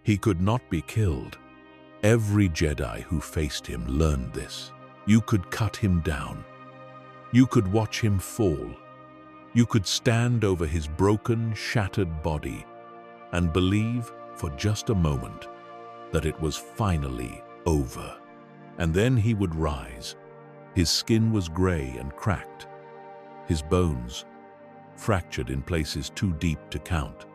He could not be killed. Every Jedi who faced him learned this. You could cut him down. You could watch him fall. You could stand over his broken, shattered body and believe for just a moment that it was finally over. And then he would rise. His skin was gray and cracked. His bones fractured in places too deep to count.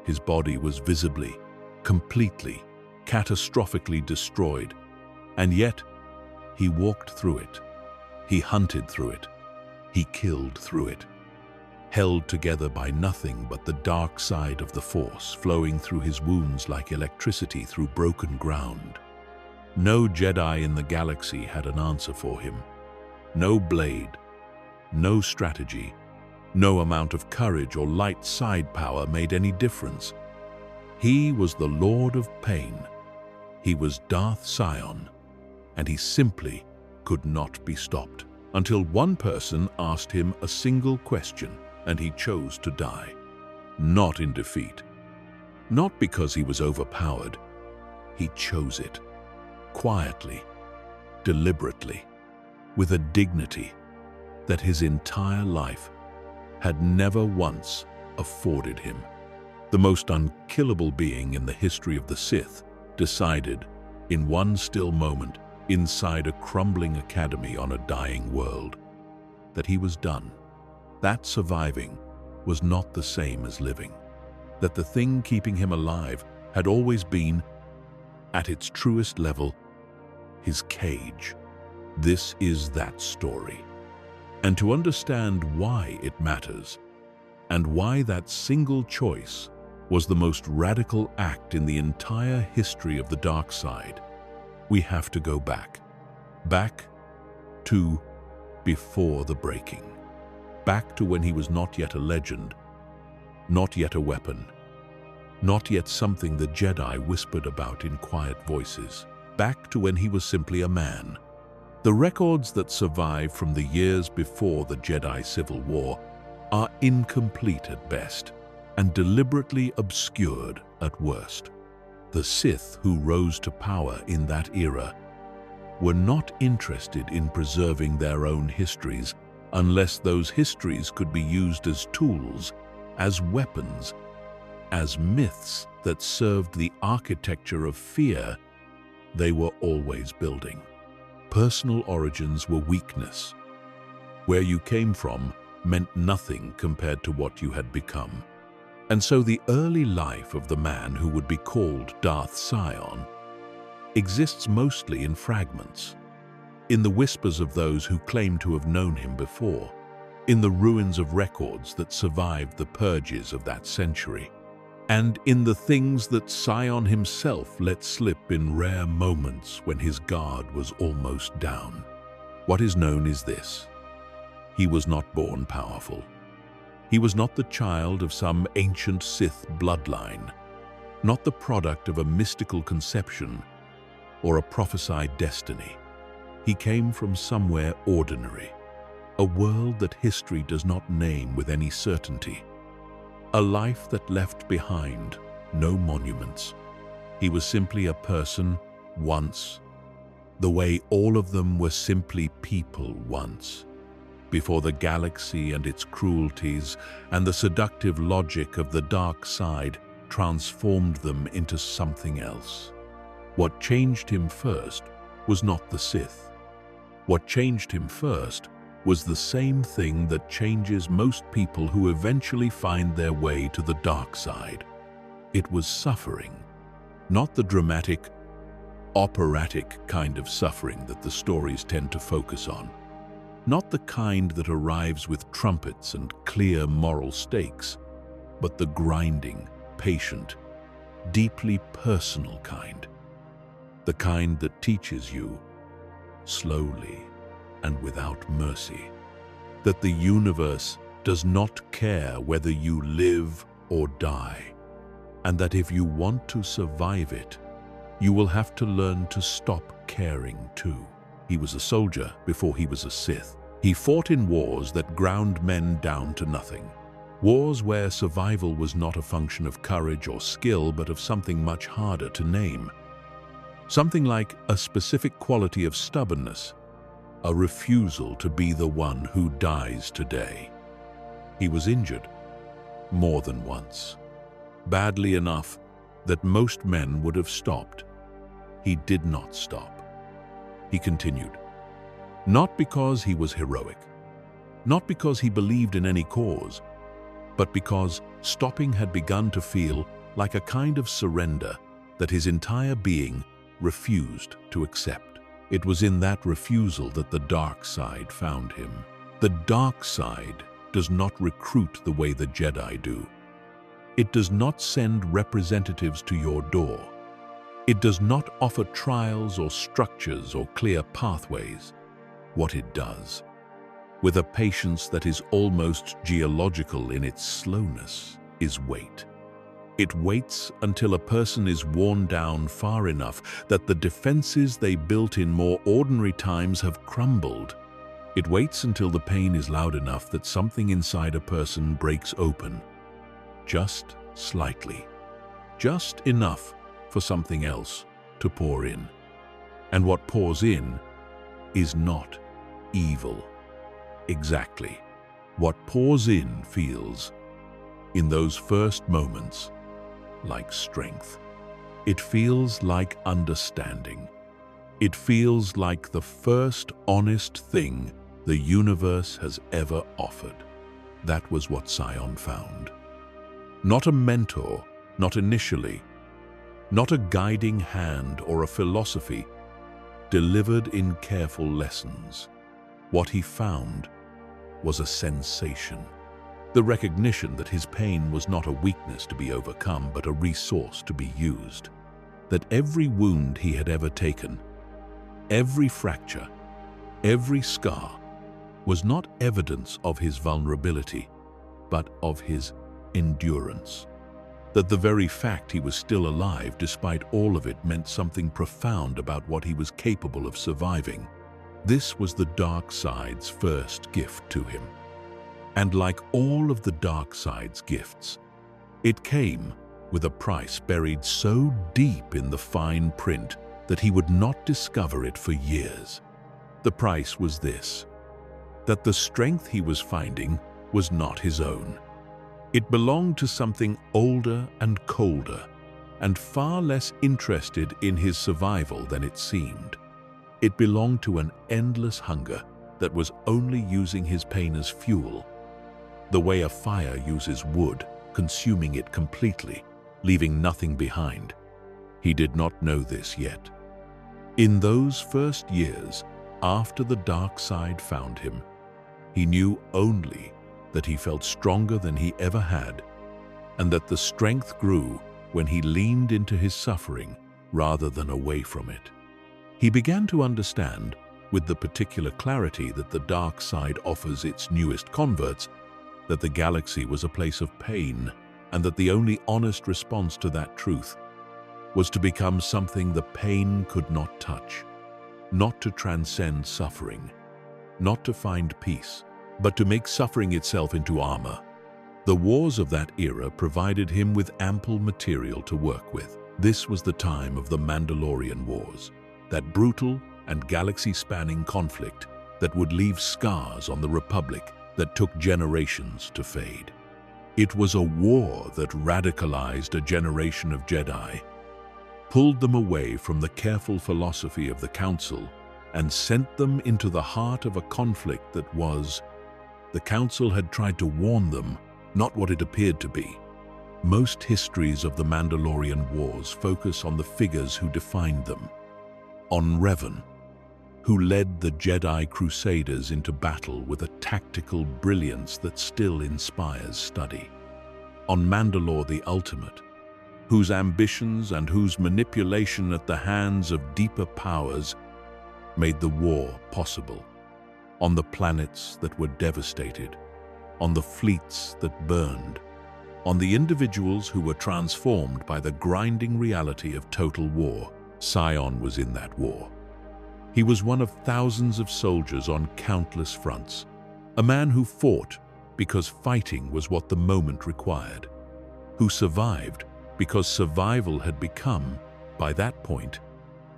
His body was visibly, completely, catastrophically destroyed. And yet, he walked through it. He hunted through it. He killed through it, held together by nothing but the dark side of the Force flowing through his wounds like electricity through broken ground. No Jedi in the galaxy had an answer for him. No blade, no strategy, no amount of courage or light side power made any difference. He was the Lord of Pain. He was Darth Sion, and he simply could not be stopped. Until one person asked him a single question, and he chose to die. Not in defeat. Not because he was overpowered. He chose it. Quietly, deliberately, with a dignity that his entire life had never once afforded him. The most unkillable being in the history of the Sith decided, in one still moment, inside a crumbling academy on a dying world, that he was done. That surviving was not the same as living. That the thing keeping him alive had always been, at its truest level, his cage. This is that story. And to understand why it matters, and why that single choice was the most radical act in the entire history of the dark side, we have to go back. Back to before the breaking. Back to when he was not yet a legend, not yet a weapon, not yet something the Jedi whispered about in quiet voices. Back to when he was simply a man. The records that survive from the years before the Jedi Civil War are incomplete at best and deliberately obscured at worst. The Sith who rose to power in that era were not interested in preserving their own histories unless those histories could be used as tools, as weapons, as myths that served the architecture of fear they were always building. Personal origins were weakness. Where you came from meant nothing compared to what you had become. And so the early life of the man who would be called Darth Sion exists mostly in fragments, in the whispers of those who claim to have known him before, in the ruins of records that survived the purges of that century, and in the things that Sion himself let slip in rare moments when his guard was almost down. What is known is this: he was not born powerful. He was not the child of some ancient Sith bloodline, not the product of a mystical conception or a prophesied destiny. He came from somewhere ordinary, a world that history does not name with any certainty, a life that left behind no monuments. He was simply a person once, the way all of them were simply people once, before the galaxy and its cruelties and the seductive logic of the dark side transformed them into something else. What changed him first was not the Sith. What changed him first was the same thing that changes most people who eventually find their way to the dark side. It was suffering, not the dramatic, operatic kind of suffering that the stories tend to focus on. Not the kind that arrives with trumpets and clear moral stakes, but the grinding, patient, deeply personal kind. The kind that teaches you, slowly and without mercy, that the universe does not care whether you live or die, and that if you want to survive it, you will have to learn to stop caring too. He was a soldier before he was a Sith. He fought in wars that ground men down to nothing, Wars where survival was not a function of courage or skill, but of something much harder to name. Something like a specific quality of stubbornness, a refusal to be the one who dies today. He was injured more than once, badly enough that most men would have stopped. He did not stop. He continued, not because he was heroic, not because he believed in any cause, but because stopping had begun to feel like a kind of surrender that his entire being refused to accept. It was in that refusal that the dark side found him. The dark side does not recruit the way the Jedi do. It does not send representatives to your door. It does not offer trials or structures or clear pathways. What it does, with a patience that is almost geological in its slowness, is wait. It waits until a person is worn down far enough that the defenses they built in more ordinary times have crumbled. It waits until the pain is loud enough that something inside a person breaks open, just slightly, just enough for something else to pour in. And what pours in is not evil. Exactly. What pours in feels, in those first moments, like strength. It feels like understanding. It feels like the first honest thing the universe has ever offered. That was what Sion found. Not a mentor, not initially, not a guiding hand or a philosophy, delivered in careful lessons. What he found was a sensation. The recognition that his pain was not a weakness to be overcome, but a resource to be used. That every wound he had ever taken, every fracture, every scar, was not evidence of his vulnerability, but of his endurance. That the very fact he was still alive despite all of it meant something profound about what he was capable of surviving. This was the dark side's first gift to him. And like all of the dark side's gifts, it came with a price buried so deep in the fine print that he would not discover it for years. The price was this: that the strength he was finding was not his own. It belonged to something older and colder, and far less interested in his survival than it seemed. It belonged to an endless hunger that was only using his pain as fuel, the way a fire uses wood, consuming it completely, leaving nothing behind. He did not know this yet. In those first years, after the dark side found him, he knew only that he felt stronger than he ever had, and that the strength grew when he leaned into his suffering rather than away from it. He began to understand, with the particular clarity that the dark side offers its newest converts, that the galaxy was a place of pain, and that the only honest response to that truth was to become something the pain could not touch, not to transcend suffering, not to find peace, but to make suffering itself into armor. The wars of that era provided him with ample material to work with. This was the time of the Mandalorian Wars, that brutal and galaxy-spanning conflict that would leave scars on the Republic that took generations to fade. It was a war that radicalized a generation of Jedi, pulled them away from the careful philosophy of the Council, and sent them into the heart of a conflict that was, the Council had tried to warn them, not what it appeared to be. Most histories of the Mandalorian Wars focus on the figures who defined them. On Revan, who led the Jedi Crusaders into battle with a tactical brilliance that still inspires study. On Mandalore the Ultimate, whose ambitions and whose manipulation at the hands of deeper powers made the war possible. On the planets that were devastated, on the fleets that burned, on the individuals who were transformed by the grinding reality of total war. Sion was in that war. He was one of thousands of soldiers on countless fronts, a man who fought because fighting was what the moment required, who survived because survival had become, by that point,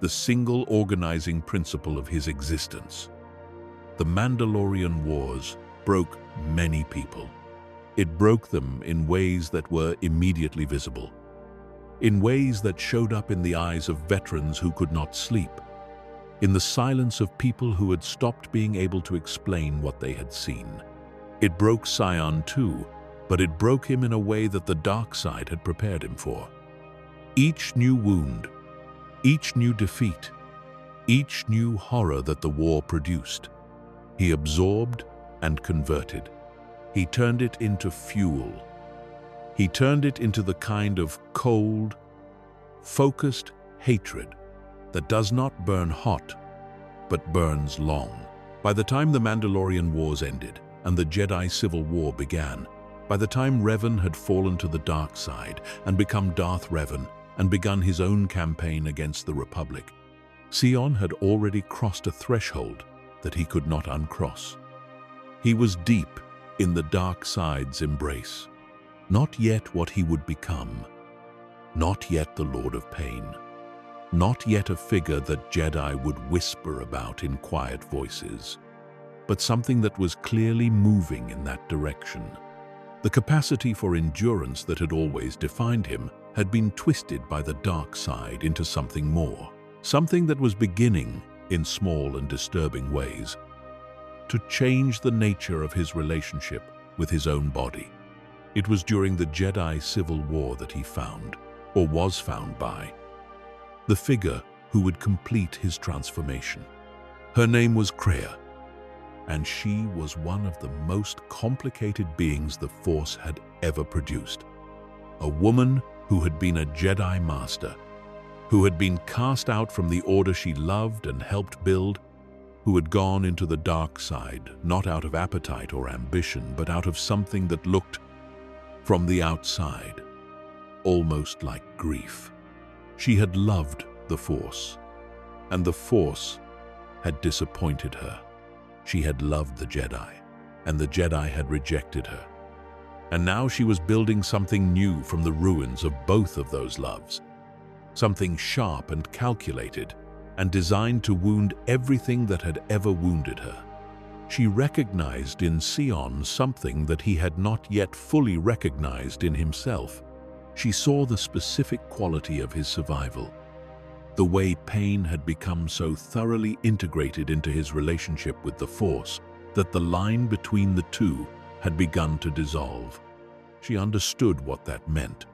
the single organizing principle of his existence. The Mandalorian Wars broke many people. It broke them in ways that were immediately visible, in ways that showed up in the eyes of veterans who could not sleep, in the silence of people who had stopped being able to explain what they had seen. It broke Sion too, but it broke him in a way that the dark side had prepared him for. Each new wound, each new defeat, each new horror that the war produced, he absorbed and converted. He turned it into fuel. He turned it into the kind of cold, focused hatred that does not burn hot, but burns long. By the time the Mandalorian Wars ended and the Jedi Civil War began, by the time Revan had fallen to the dark side and become Darth Revan and begun his own campaign against the Republic, Sion had already crossed a threshold that he could not uncross. He was deep in the dark side's embrace, not yet what he would become, not yet the Lord of Pain, not yet a figure that Jedi would whisper about in quiet voices, but something that was clearly moving in that direction. The capacity for endurance that had always defined him had been twisted by the dark side into something more, something that was beginning, in small and disturbing ways, to change the nature of his relationship with his own body. It was during the Jedi Civil War that he found, or was found by, the figure who would complete his transformation. Her name was Kreia, and she was one of the most complicated beings the Force had ever produced. A woman who had been a Jedi Master, who had been cast out from the order she loved and helped build, who had gone into the dark side, not out of appetite or ambition, but out of something that looked, from the outside, almost like grief. She had loved the Force, and the Force had disappointed her. She had loved the Jedi, and the Jedi had rejected her. And now she was building something new from the ruins of both of those loves, something sharp and calculated, and designed to wound everything that had ever wounded her. She recognized in Sion something that he had not yet fully recognized in himself. She saw the specific quality of his survival, the way pain had become so thoroughly integrated into his relationship with the Force that the line between the two had begun to dissolve. She understood what that meant,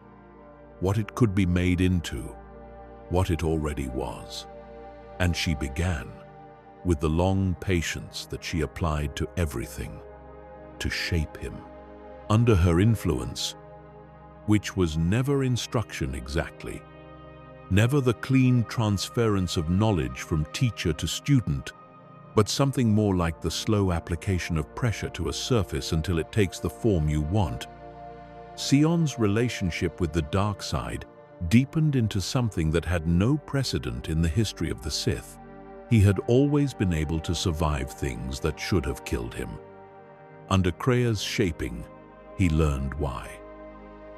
what it could be made into, what it already was. And she began, with the long patience that she applied to everything, to shape him. Under her influence, which was never instruction exactly, never the clean transference of knowledge from teacher to student, but something more like the slow application of pressure to a surface until it takes the form you want. Sion's relationship with the dark side deepened into something that had no precedent in the history of the Sith. He had always been able to survive things that should have killed him. Under Kreia's shaping, he learned why.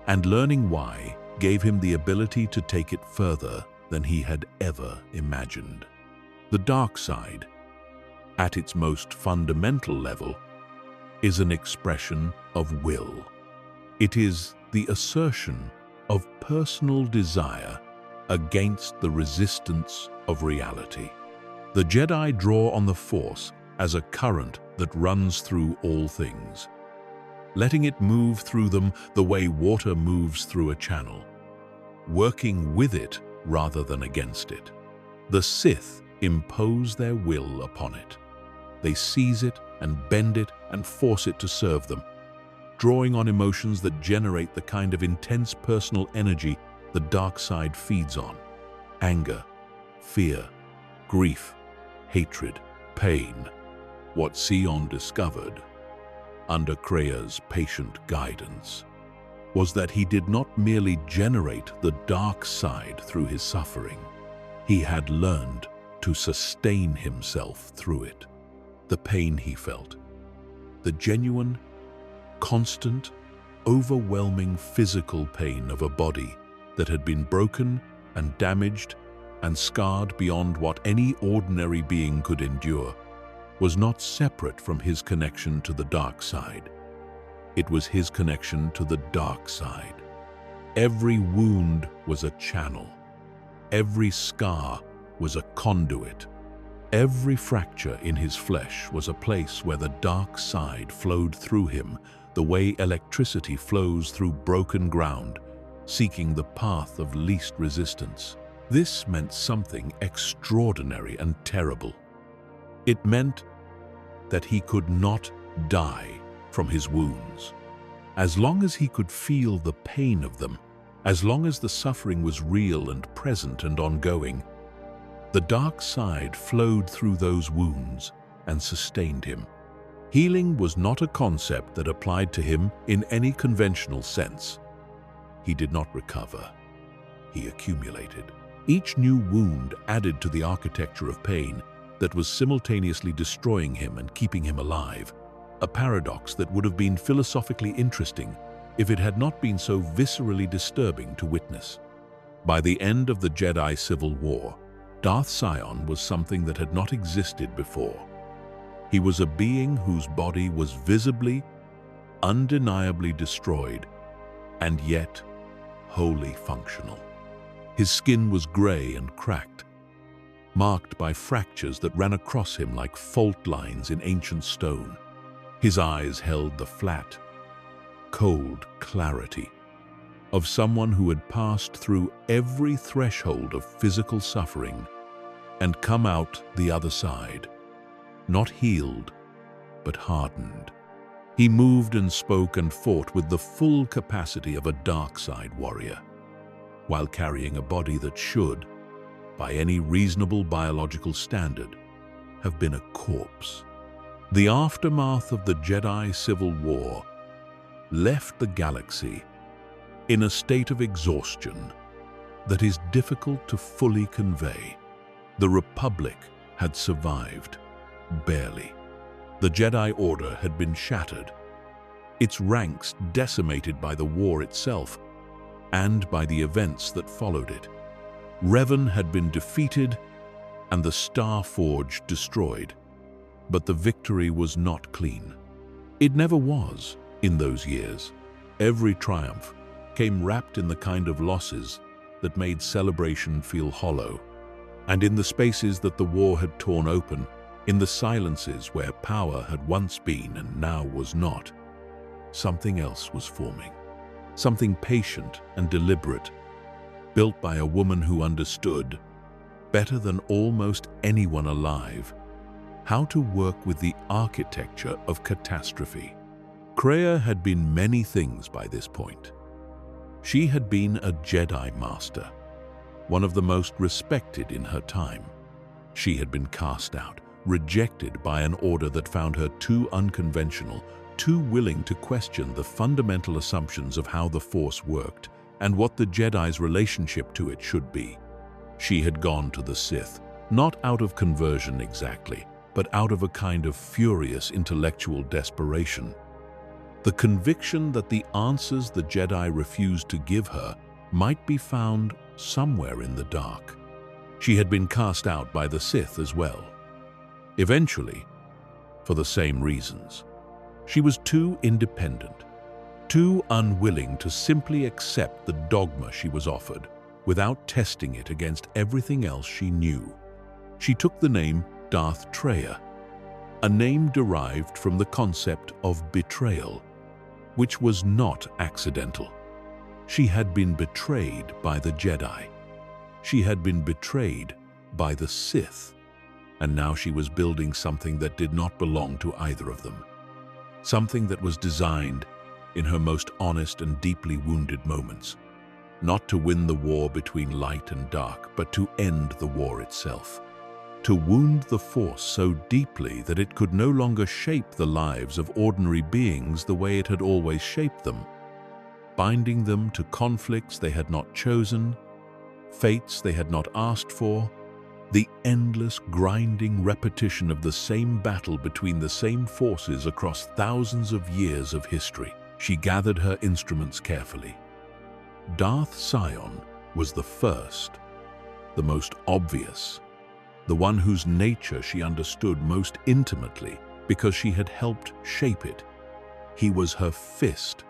And learning why gave him the ability to take it further than he had ever imagined. The dark side, at its most fundamental level, is an expression of will. It is the assertion of personal desire against the resistance of reality. The Jedi draw on the Force as a current that runs through all things, letting it move through them the way water moves through a channel, working with it rather than against it. The Sith impose their will upon it. They seize it and bend it and force it to serve them, drawing on emotions that generate the kind of intense personal energy the dark side feeds on: anger, fear, grief, hatred, pain. What Sion discovered, under Kreia's patient guidance, was that he did not merely generate the dark side through his suffering. He had learned to sustain himself through it. The pain he felt, the genuine, constant, overwhelming physical pain of a body that had been broken and damaged and scarred beyond what any ordinary being could endure, was not separate from his connection to the dark side. It was his connection to the dark side. Every wound was a channel. Every scar was a conduit. Every fracture in his flesh was a place where the dark side flowed through him, the way electricity flows through broken ground, seeking the path of least resistance. This meant something extraordinary and terrible. It meant that he could not die from his wounds. As long as he could feel the pain of them, as long as the suffering was real and present and ongoing, the dark side flowed through those wounds and sustained him. Healing was not a concept that applied to him in any conventional sense. He did not recover. He accumulated. Each new wound added to the architecture of pain that was simultaneously destroying him and keeping him alive, a paradox that would have been philosophically interesting if it had not been so viscerally disturbing to witness. By the end of the Jedi Civil War, Darth Sion was something that had not existed before. He was a being whose body was visibly, undeniably destroyed, and yet wholly functional. His skin was gray and cracked, marked by fractures that ran across him like fault lines in ancient stone. His eyes held the flat, cold clarity of someone who had passed through every threshold of physical suffering and come out the other side, not healed, but hardened. He moved and spoke and fought with the full capacity of a dark side warrior, while carrying a body that should, by any reasonable biological standard, have been a corpse. The aftermath of the Jedi Civil War left the galaxy in a state of exhaustion that is difficult to fully convey. The Republic had survived, barely. The Jedi Order had been shattered, its ranks decimated by the war itself and by the events that followed it. Revan had been defeated and the Star Forge destroyed, but the victory was not clean. It never was in those years. Every triumph came wrapped in the kind of losses that made celebration feel hollow. And in the spaces that the war had torn open, in the silences where power had once been and now was not, something else was forming. Something patient and deliberate, built by a woman who understood, better than almost anyone alive, how to work with the architecture of catastrophe. Kreia had been many things by this point. She had been a Jedi Master, one of the most respected in her time. She had been cast out, rejected by an order that found her too unconventional, too willing to question the fundamental assumptions of how the Force worked and what the Jedi's relationship to it should be. She had gone to the Sith, not out of conversion exactly, but out of a kind of furious intellectual desperation. The conviction that the answers the Jedi refused to give her might be found somewhere in the dark. She had been cast out by the Sith as well. Eventually, for the same reasons. She was too independent, too unwilling to simply accept the dogma she was offered without testing it against everything else she knew. She took the name Darth Treya, a name derived from the concept of betrayal, which was not accidental. She had been betrayed by the Jedi. She had been betrayed by the Sith, and now she was building something that did not belong to either of them. Something that was designed in her most honest and deeply wounded moments, not to win the war between light and dark, but to end the war itself. To wound the Force so deeply that it could no longer shape the lives of ordinary beings the way it had always shaped them, binding them to conflicts they had not chosen, fates they had not asked for, The endless, grinding repetition of the same battle between the same forces across thousands of years of history. She gathered her instruments carefully. Darth Sion was the first, the most obvious, the one whose nature she understood most intimately because she had helped shape it. He was her fist,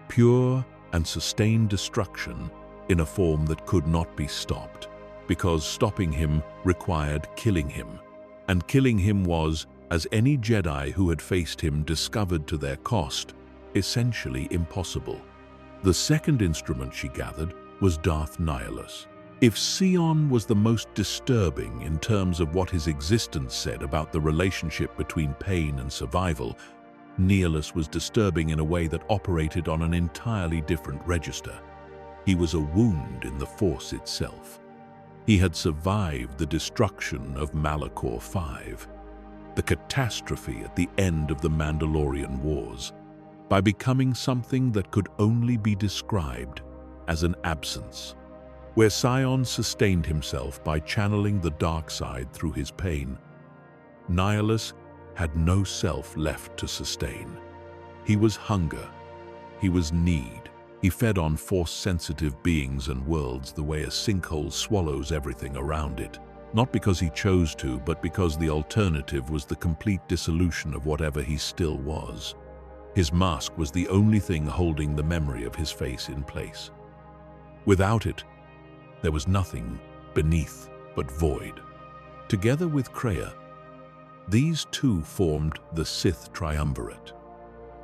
pure and sustained destruction in a form that could not be stopped, because stopping him required killing him. And killing him was, as any Jedi who had faced him discovered to their cost, essentially impossible. The second instrument she gathered was Darth Nihilus. If Sion was the most disturbing in terms of what his existence said about the relationship between pain and survival, Nihilus was disturbing in a way that operated on an entirely different register. He was a wound in the Force itself. He had survived the destruction of Malachor V, the catastrophe at the end of the Mandalorian Wars, by becoming something that could only be described as an absence. Where Sion sustained himself by channeling the dark side through his pain, Nihilus had no self left to sustain. He was hunger. He was need. He fed on Force-sensitive beings and worlds the way a sinkhole swallows everything around it. Not because he chose to, but because the alternative was the complete dissolution of whatever he still was. His mask was the only thing holding the memory of his face in place. Without it, there was nothing beneath but void. Together with Kreia, these two formed the Sith triumvirate.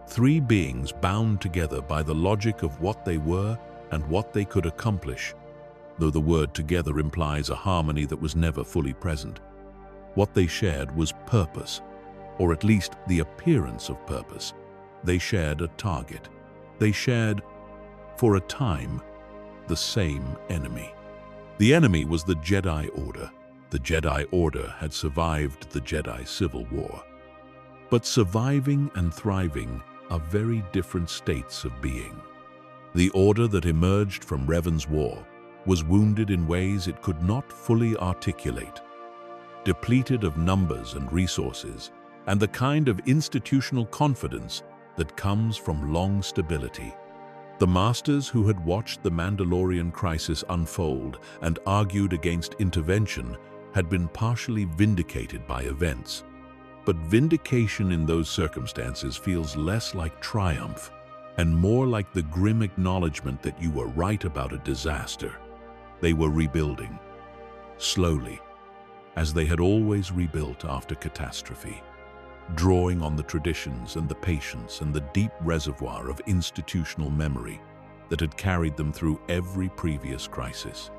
Three beings bound together by the logic of what they were and what they could accomplish, though the word together implies a harmony that was never fully present. What they shared was purpose, or at least the appearance of purpose. They shared a target. They shared, for a time, the same enemy. The enemy was the Jedi Order. The Jedi Order had survived the Jedi Civil War. But surviving and thriving are very different states of being. The Order that emerged from Revan's War was wounded in ways it could not fully articulate, depleted of numbers and resources, and the kind of institutional confidence that comes from long stability. The Masters who had watched the Mandalorian crisis unfold and argued against intervention had been partially vindicated by events. But vindication in those circumstances feels less like triumph and more like the grim acknowledgement that you were right about a disaster. They were rebuilding, slowly, as they had always rebuilt after catastrophe, drawing on the traditions and the patience and the deep reservoir of institutional memory that had carried them through every previous crisis.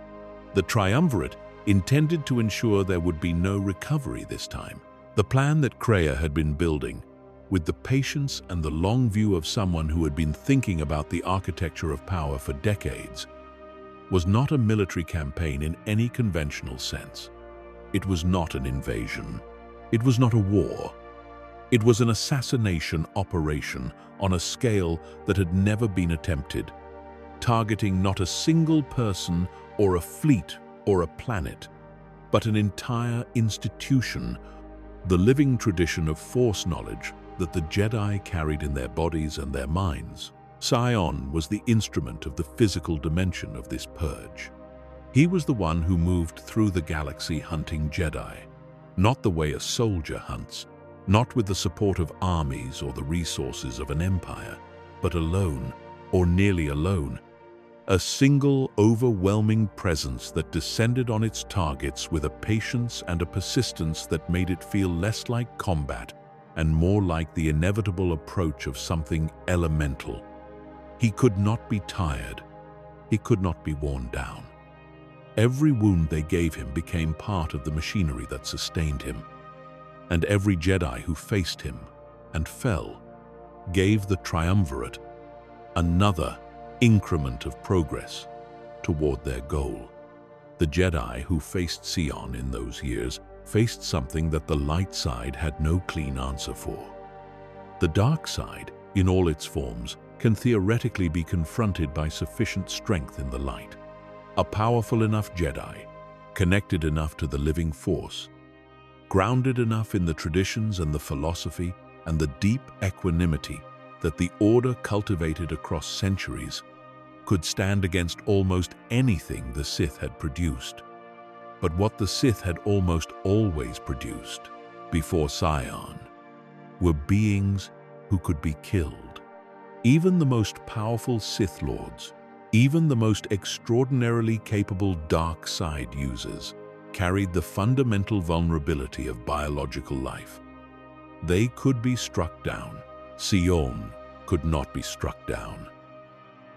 The triumvirate intended to ensure there would be no recovery this time. The plan that Kreia had been building, with the patience and the long view of someone who had been thinking about the architecture of power for decades, was not a military campaign in any conventional sense. It was not an invasion. It was not a war. It was an assassination operation on a scale that had never been attempted, targeting not a single person or a fleet or a planet, but an entire institution, the living tradition of Force knowledge that the Jedi carried in their bodies and their minds. Sion was the instrument of the physical dimension of this purge. He was the one who moved through the galaxy hunting Jedi, not the way a soldier hunts, not with the support of armies or the resources of an empire, but alone, or nearly alone, a single, overwhelming presence that descended on its targets with a patience and a persistence that made it feel less like combat and more like the inevitable approach of something elemental. He could not be tired. He could not be worn down. Every wound they gave him became part of the machinery that sustained him, and every Jedi who faced him and fell gave the triumvirate another increment of progress toward their goal. The Jedi who faced Sion in those years faced something that the light side had no clean answer for. The dark side, in all its forms, can theoretically be confronted by sufficient strength in the light. A powerful enough Jedi connected enough to the living force, grounded enough in the traditions and the philosophy and the deep equanimity that the order cultivated across centuries could stand against almost anything the Sith had produced. But what the Sith had almost always produced before Sion were beings who could be killed. Even the most powerful Sith Lords, even the most extraordinarily capable dark side users, carried the fundamental vulnerability of biological life. They could be struck down. Sion could not be struck down.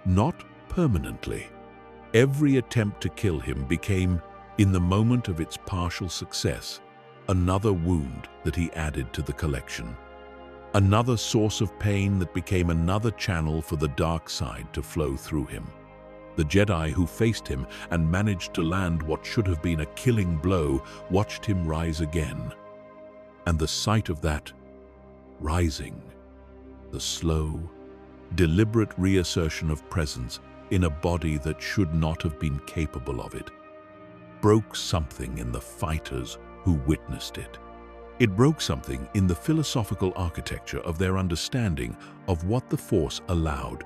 Not permanently. Every attempt to kill him became, in the moment of its partial success, another wound that he added to the collection. Another source of pain that became another channel for the dark side to flow through him. The Jedi who faced him and managed to land what should have been a killing blow watched him rise again. And the sight of that rising, the slow, deliberate reassertion of presence in a body that should not have been capable of it, broke something in the fighters who witnessed it. It broke something in the philosophical architecture of their understanding of what the Force allowed,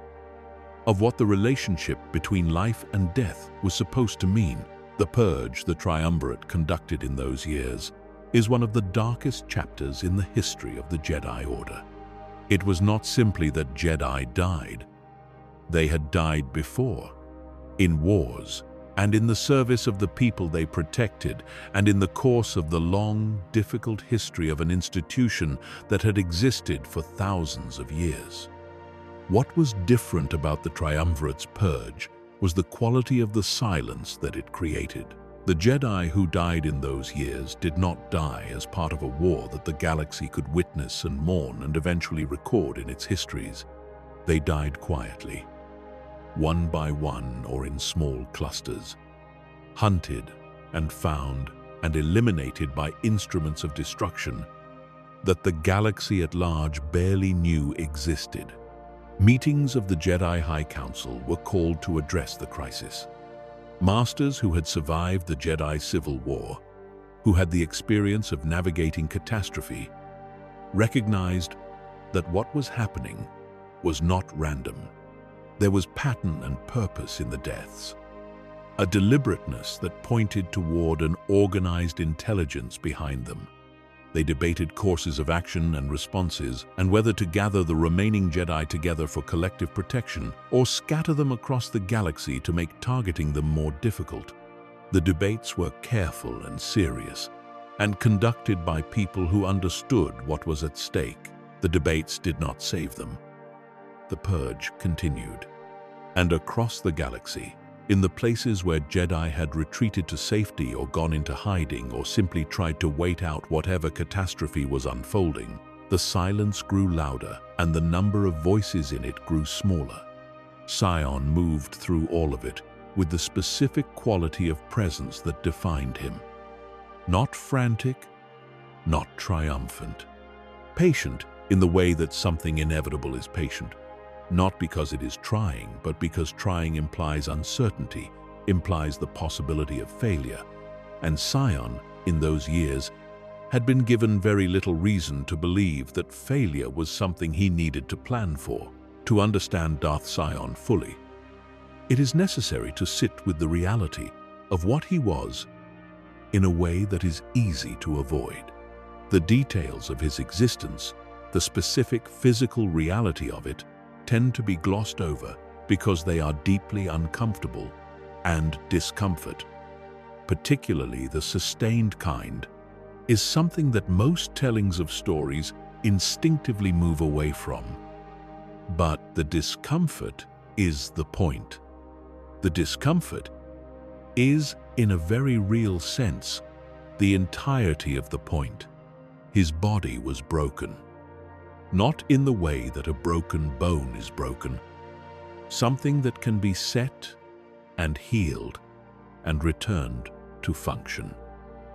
of what the relationship between life and death was supposed to mean. The purge the Triumvirate conducted in those years is one of the darkest chapters in the history of the Jedi Order. It was not simply that Jedi died. They had died before, in wars, and in the service of the people they protected, and in the course of the long, difficult history of an institution that had existed for thousands of years. What was different about the Triumvirate's purge was the quality of the silence that it created. The Jedi who died in those years did not die as part of a war that the galaxy could witness and mourn and eventually record in its histories. They died quietly, one by one or in small clusters, hunted and found and eliminated by instruments of destruction that the galaxy at large barely knew existed. Meetings of the Jedi High Council were called to address the crisis. Masters who had survived the Jedi Civil War, who had the experience of navigating catastrophe, recognized that what was happening was not random. There was pattern and purpose in the deaths, a deliberateness that pointed toward an organized intelligence behind them. They debated courses of action and responses, and whether to gather the remaining Jedi together for collective protection or scatter them across the galaxy to make targeting them more difficult. The debates were careful and serious, and conducted by people who understood what was at stake. The debates did not save them. The purge continued. And across the galaxy, in the places where Jedi had retreated to safety or gone into hiding or simply tried to wait out whatever catastrophe was unfolding, the silence grew louder and the number of voices in it grew smaller. Sion moved through all of it with the specific quality of presence that defined him. Not frantic, not triumphant. Patient in the way that something inevitable is patient. Not because it is trying, but because trying implies uncertainty, implies the possibility of failure. And Sion, in those years, had been given very little reason to believe that failure was something he needed to plan for. To understand Darth Sion fully, it is necessary to sit with the reality of what he was in a way that is easy to avoid. The details of his existence, the specific physical reality of it, tend to be glossed over because they are deeply uncomfortable, and discomfort, particularly the sustained kind, is something that most tellings of stories instinctively move away from. But the discomfort is the point. The discomfort is, in a very real sense, the entirety of the point. His body was broken. Not in the way that a broken bone is broken, something that can be set and healed and returned to function.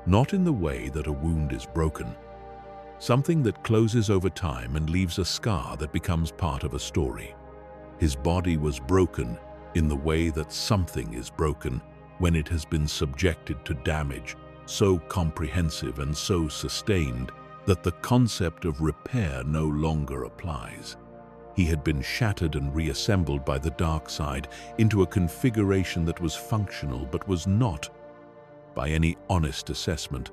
Not in the way that a wound is broken, something that closes over time and leaves a scar that becomes part of a story. His body was broken in the way that something is broken when it has been subjected to damage so comprehensive and so sustained that the concept of repair no longer applies. He had been shattered and reassembled by the dark side into a configuration that was functional but was not, by any honest assessment,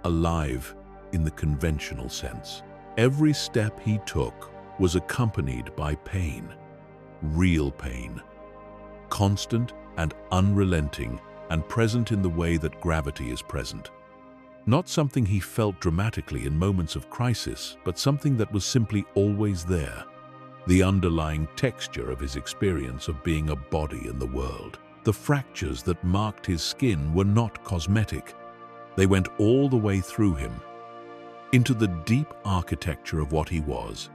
alive in the conventional sense. Every step he took was accompanied by pain, real pain, constant and unrelenting and present in the way that gravity is present. Not something he felt dramatically in moments of crisis, but something that was simply always there. The underlying texture of his experience of being a body in the world. The fractures that marked his skin were not cosmetic. They went all the way through him, into the deep architecture of what he was,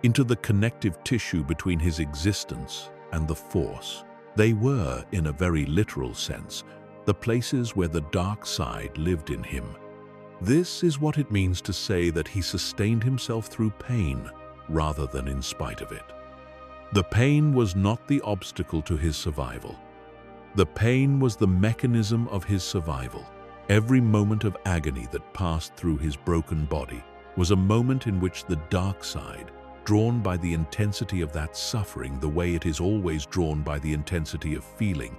into the connective tissue between his existence and the Force. They were, in a very literal sense, the places where the dark side lived in him. This is what it means to say that he sustained himself through pain rather than in spite of it. The pain was not the obstacle to his survival. The pain was the mechanism of his survival. Every moment of agony that passed through his broken body was a moment in which the dark side, drawn by the intensity of that suffering the way it is always drawn by the intensity of feeling,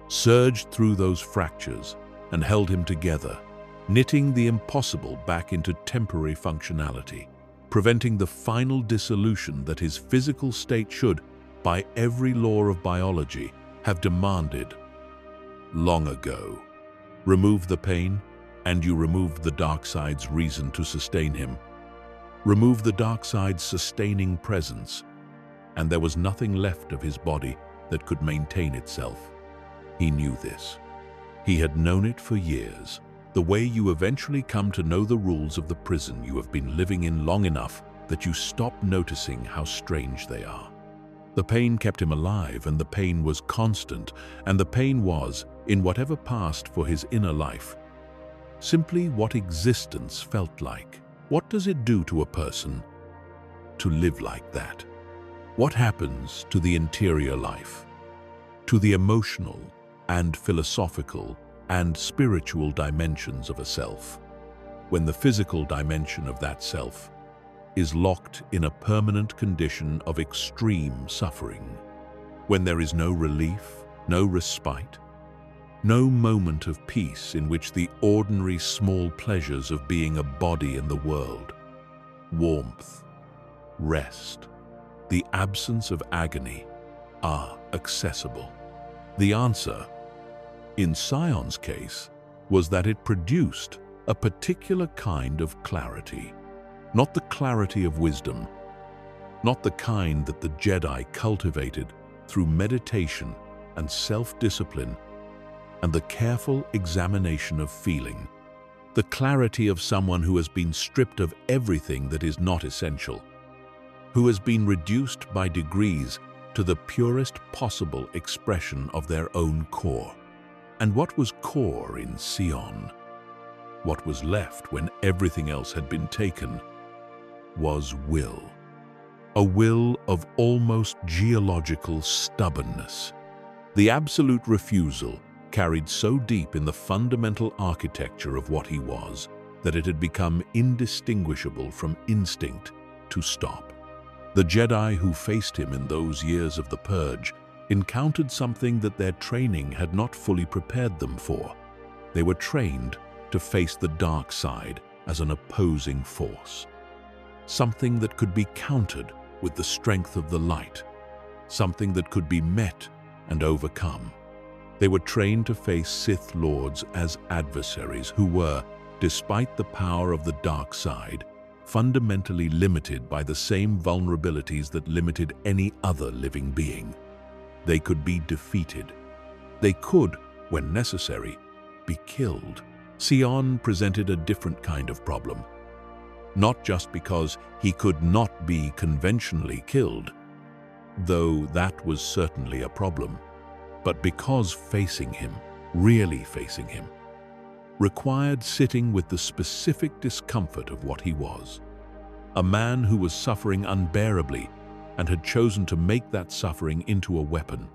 surged through those fractures and held him together, knitting the impossible back into temporary functionality, preventing the final dissolution that his physical state should, by every law of biology, have demanded long ago. Remove the pain, and you remove the dark side's reason to sustain him. Remove the dark side's sustaining presence, and there was nothing left of his body that could maintain itself. He knew this. He had known it for years, the way you eventually come to know the rules of the prison you have been living in long enough that you stop noticing how strange they are. The pain kept him alive, and the pain was constant, and the pain was, in whatever passed for his inner life, simply what existence felt like. What does it do to a person to live like that? What happens to the interior life, to the emotional and philosophical and spiritual dimensions of a self, when the physical dimension of that self is locked in a permanent condition of extreme suffering, when there is no relief, no respite, no moment of peace in which the ordinary small pleasures of being a body in the world, warmth, rest, the absence of agony, are accessible. The answer, in Sion's case, was that it produced a particular kind of clarity. Not the clarity of wisdom, not the kind that the Jedi cultivated through meditation and self-discipline and the careful examination of feeling. The clarity of someone who has been stripped of everything that is not essential, who has been reduced by degrees to the purest possible expression of their own core. And what was core in Sion? What was left when everything else had been taken was will. A will of almost geological stubbornness. The absolute refusal carried so deep in the fundamental architecture of what he was that it had become indistinguishable from instinct to stop. The Jedi who faced him in those years of the Purge encountered something that their training had not fully prepared them for. They were trained to face the dark side as an opposing force. Something that could be countered with the strength of the light. Something that could be met and overcome. They were trained to face Sith Lords as adversaries who were, despite the power of the dark side, fundamentally limited by the same vulnerabilities that limited any other living being. They could be defeated. They could, when necessary, be killed. Sion presented a different kind of problem. Not just because he could not be conventionally killed, though that was certainly a problem, but because facing him, really facing him, required sitting with the specific discomfort of what he was. A man who was suffering unbearably and had chosen to make that suffering into a weapon.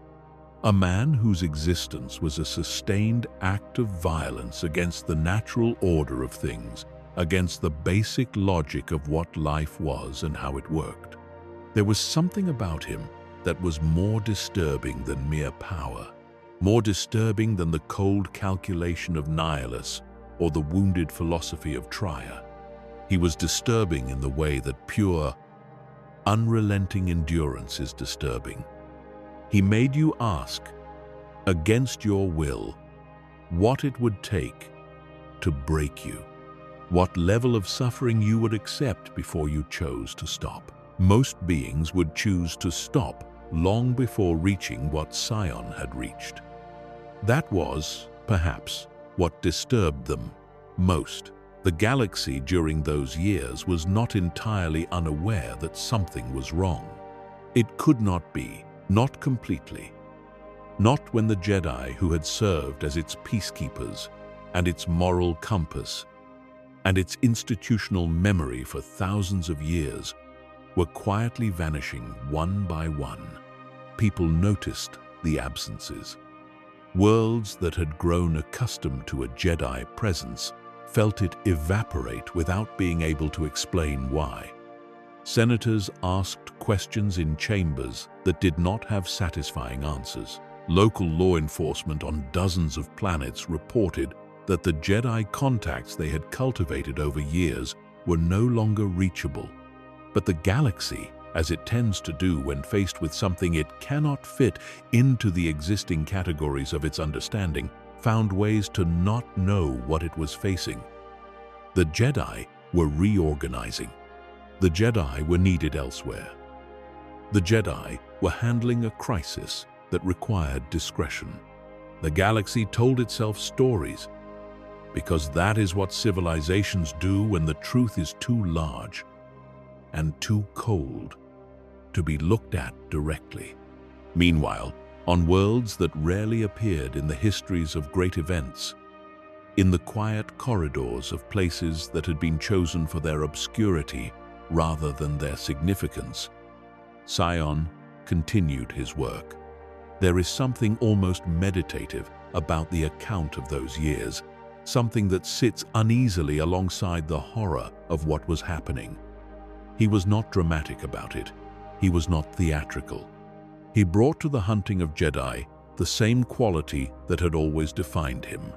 A man whose existence was a sustained act of violence against the natural order of things, against the basic logic of what life was and how it worked. There was something about him that was more disturbing than mere power, more disturbing than the cold calculation of Nihilus or the wounded philosophy of Trier. He was disturbing in the way that pure, unrelenting endurance is disturbing. He made you ask, against your will, what it would take to break you, what level of suffering you would accept before you chose to stop. Most beings would choose to stop long before reaching what Sion had reached. That was, perhaps, what disturbed them most. The galaxy during those years was not entirely unaware that something was wrong. It could not be, not completely. Not when the Jedi who had served as its peacekeepers and its moral compass and its institutional memory for thousands of years were quietly vanishing one by one. People noticed the absences. Worlds that had grown accustomed to a Jedi presence felt it evaporate without being able to explain why. Senators asked questions in chambers that did not have satisfying answers. Local law enforcement on dozens of planets reported that the Jedi contacts they had cultivated over years were no longer reachable. But the galaxy, as it tends to do when faced with something it cannot fit into the existing categories of its understanding, found ways to not know what it was facing. The Jedi were reorganizing. The Jedi were needed elsewhere. The Jedi were handling a crisis that required discretion. The galaxy told itself stories, because that is what civilizations do when the truth is too large and too cold to be looked at directly. Meanwhile, on worlds that rarely appeared in the histories of great events, in the quiet corridors of places that had been chosen for their obscurity rather than their significance, Sion continued his work. There is something almost meditative about the account of those years, something that sits uneasily alongside the horror of what was happening. He was not dramatic about it. He was not theatrical. He brought to the hunting of Jedi the same quality that had always defined him: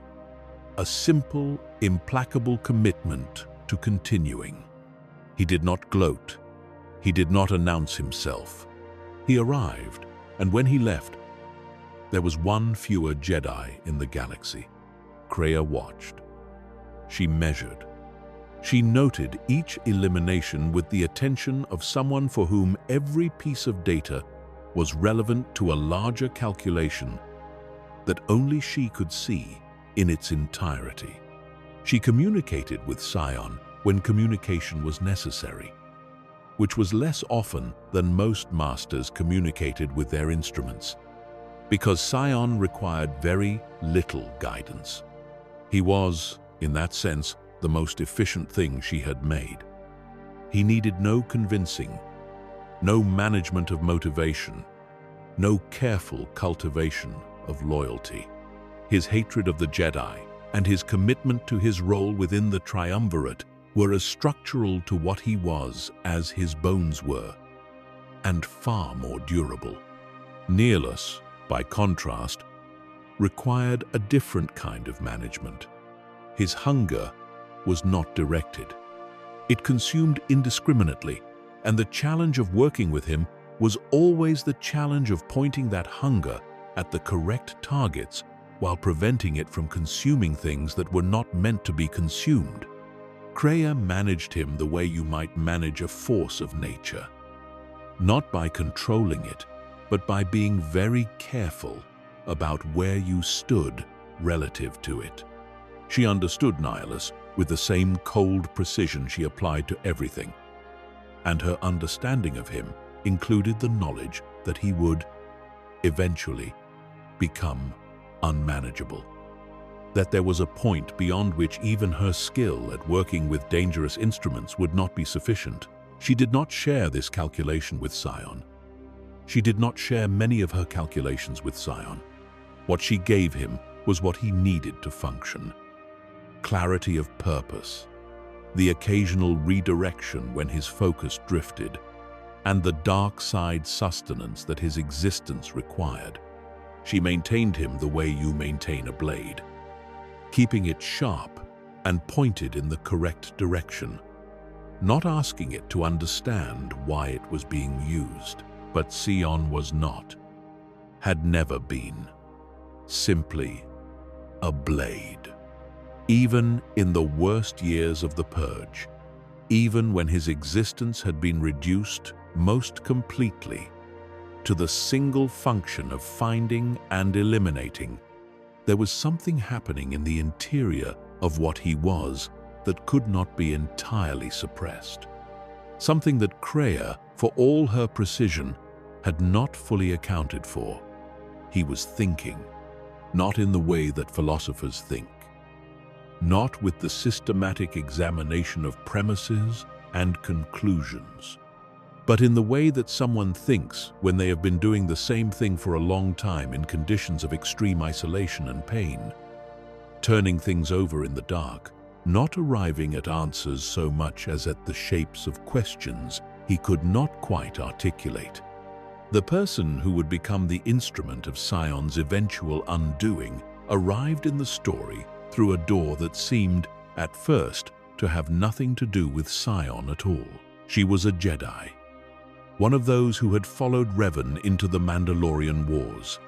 a simple, implacable commitment to continuing. He did not gloat. He did not announce himself. He arrived, and when he left, there was one fewer Jedi in the galaxy. Kreia watched. She measured. She noted each elimination with the attention of someone for whom every piece of data was relevant to a larger calculation that only she could see in its entirety. She communicated with Sion when communication was necessary, which was less often than most masters communicated with their instruments, because Sion required very little guidance. He was, in that sense, the most efficient thing she had made. He needed no convincing, no management of motivation, no careful cultivation of loyalty. His hatred of the Jedi and his commitment to his role within the triumvirate were as structural to what he was as his bones were, and far more durable. Nihilus, by contrast, required a different kind of management. His hunger was not directed. It consumed indiscriminately, and the challenge of working with him was always the challenge of pointing that hunger at the correct targets while preventing it from consuming things that were not meant to be consumed. Kreia managed him the way you might manage a force of nature, not by controlling it, but by being very careful about where you stood relative to it. She understood Nihilus with the same cold precision she applied to everything, and her understanding of him included the knowledge that he would, eventually, become unmanageable. That there was a point beyond which even her skill at working with dangerous instruments would not be sufficient. She did not share this calculation with Sion. She did not share many of her calculations with Sion. What she gave him was what he needed to function. Clarity of purpose, the occasional redirection when his focus drifted, and the dark side sustenance that his existence required. She maintained him the way you maintain a blade, keeping it sharp and pointed in the correct direction, not asking it to understand why it was being used. But Sion was not, had never been, simply a blade. Even in the worst years of the Purge, even when his existence had been reduced most completely to the single function of finding and eliminating, there was something happening in the interior of what he was that could not be entirely suppressed. Something that Kreia, for all her precision, had not fully accounted for. He was thinking, not in the way that philosophers think, not with the systematic examination of premises and conclusions, but in the way that someone thinks when they have been doing the same thing for a long time in conditions of extreme isolation and pain, turning things over in the dark, not arriving at answers so much as at the shapes of questions he could not quite articulate. The person who would become the instrument of Sion's eventual undoing arrived in the story through a door that seemed, at first, to have nothing to do with Sion at all. She was a Jedi, one of those who had followed Revan into the Mandalorian Wars,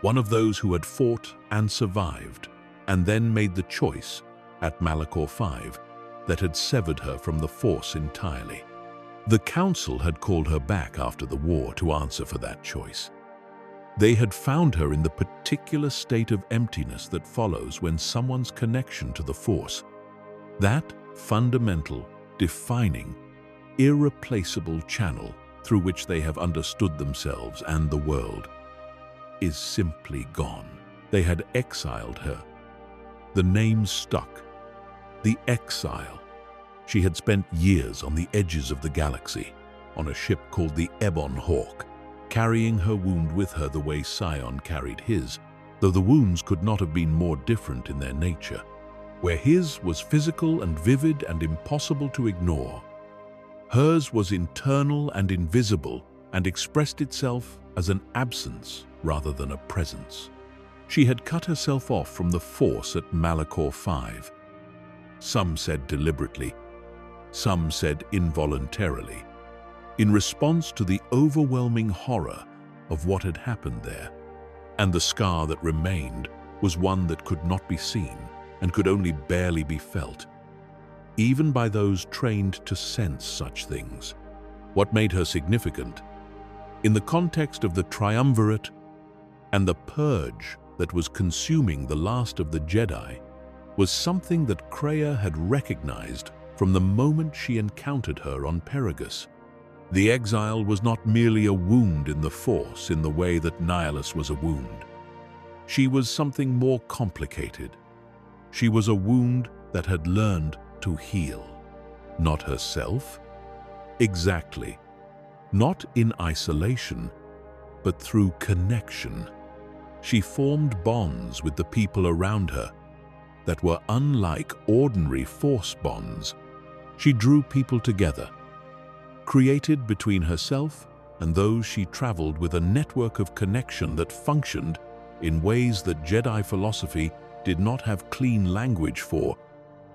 one of those who had fought and survived, and then made the choice, at Malachor V, that had severed her from the Force entirely. The Council had called her back after the war to answer for that choice. They had found her in the particular state of emptiness that follows when someone's connection to the Force, that fundamental, defining, irreplaceable channel through which they have understood themselves and the world, is simply gone. They had exiled her. The name stuck. The exile. She had spent years on the edges of the galaxy, on a ship called the Ebon Hawk, carrying her wound with her the way Sion carried his, though the wounds could not have been more different in their nature. Where his was physical and vivid and impossible to ignore, hers was internal and invisible and expressed itself as an absence rather than a presence. She had cut herself off from the Force at Malachor V. Some said deliberately, some said involuntarily, in response to the overwhelming horror of what had happened there. And the scar that remained was one that could not be seen and could only barely be felt, even by those trained to sense such things. What made her significant, in the context of the Triumvirate and the Purge that was consuming the last of the Jedi, was something that Kreia had recognized from the moment she encountered her on Perigus. The exile was not merely a wound in the Force in the way that Nihilus was a wound. She was something more complicated. She was a wound that had learned to heal. Not herself? Exactly. Not in isolation, but through connection. She formed bonds with the people around her that were unlike ordinary Force bonds. She drew people together, created between herself and those she traveled with a network of connection that functioned in ways that Jedi philosophy did not have clean language for,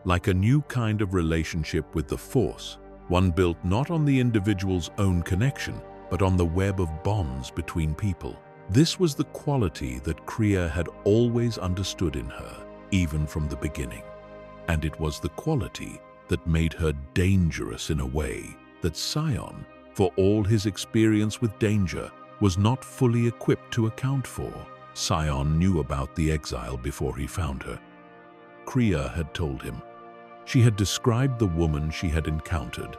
like a new kind of relationship with the Force, one built not on the individual's own connection, but on the web of bonds between people. This was the quality that Kreia had always understood in her, even from the beginning. And it was the quality that made her dangerous in a way that Sion, for all his experience with danger, was not fully equipped to account for. Sion knew about the exile before he found her. Kreia had told him. She had described the woman she had encountered,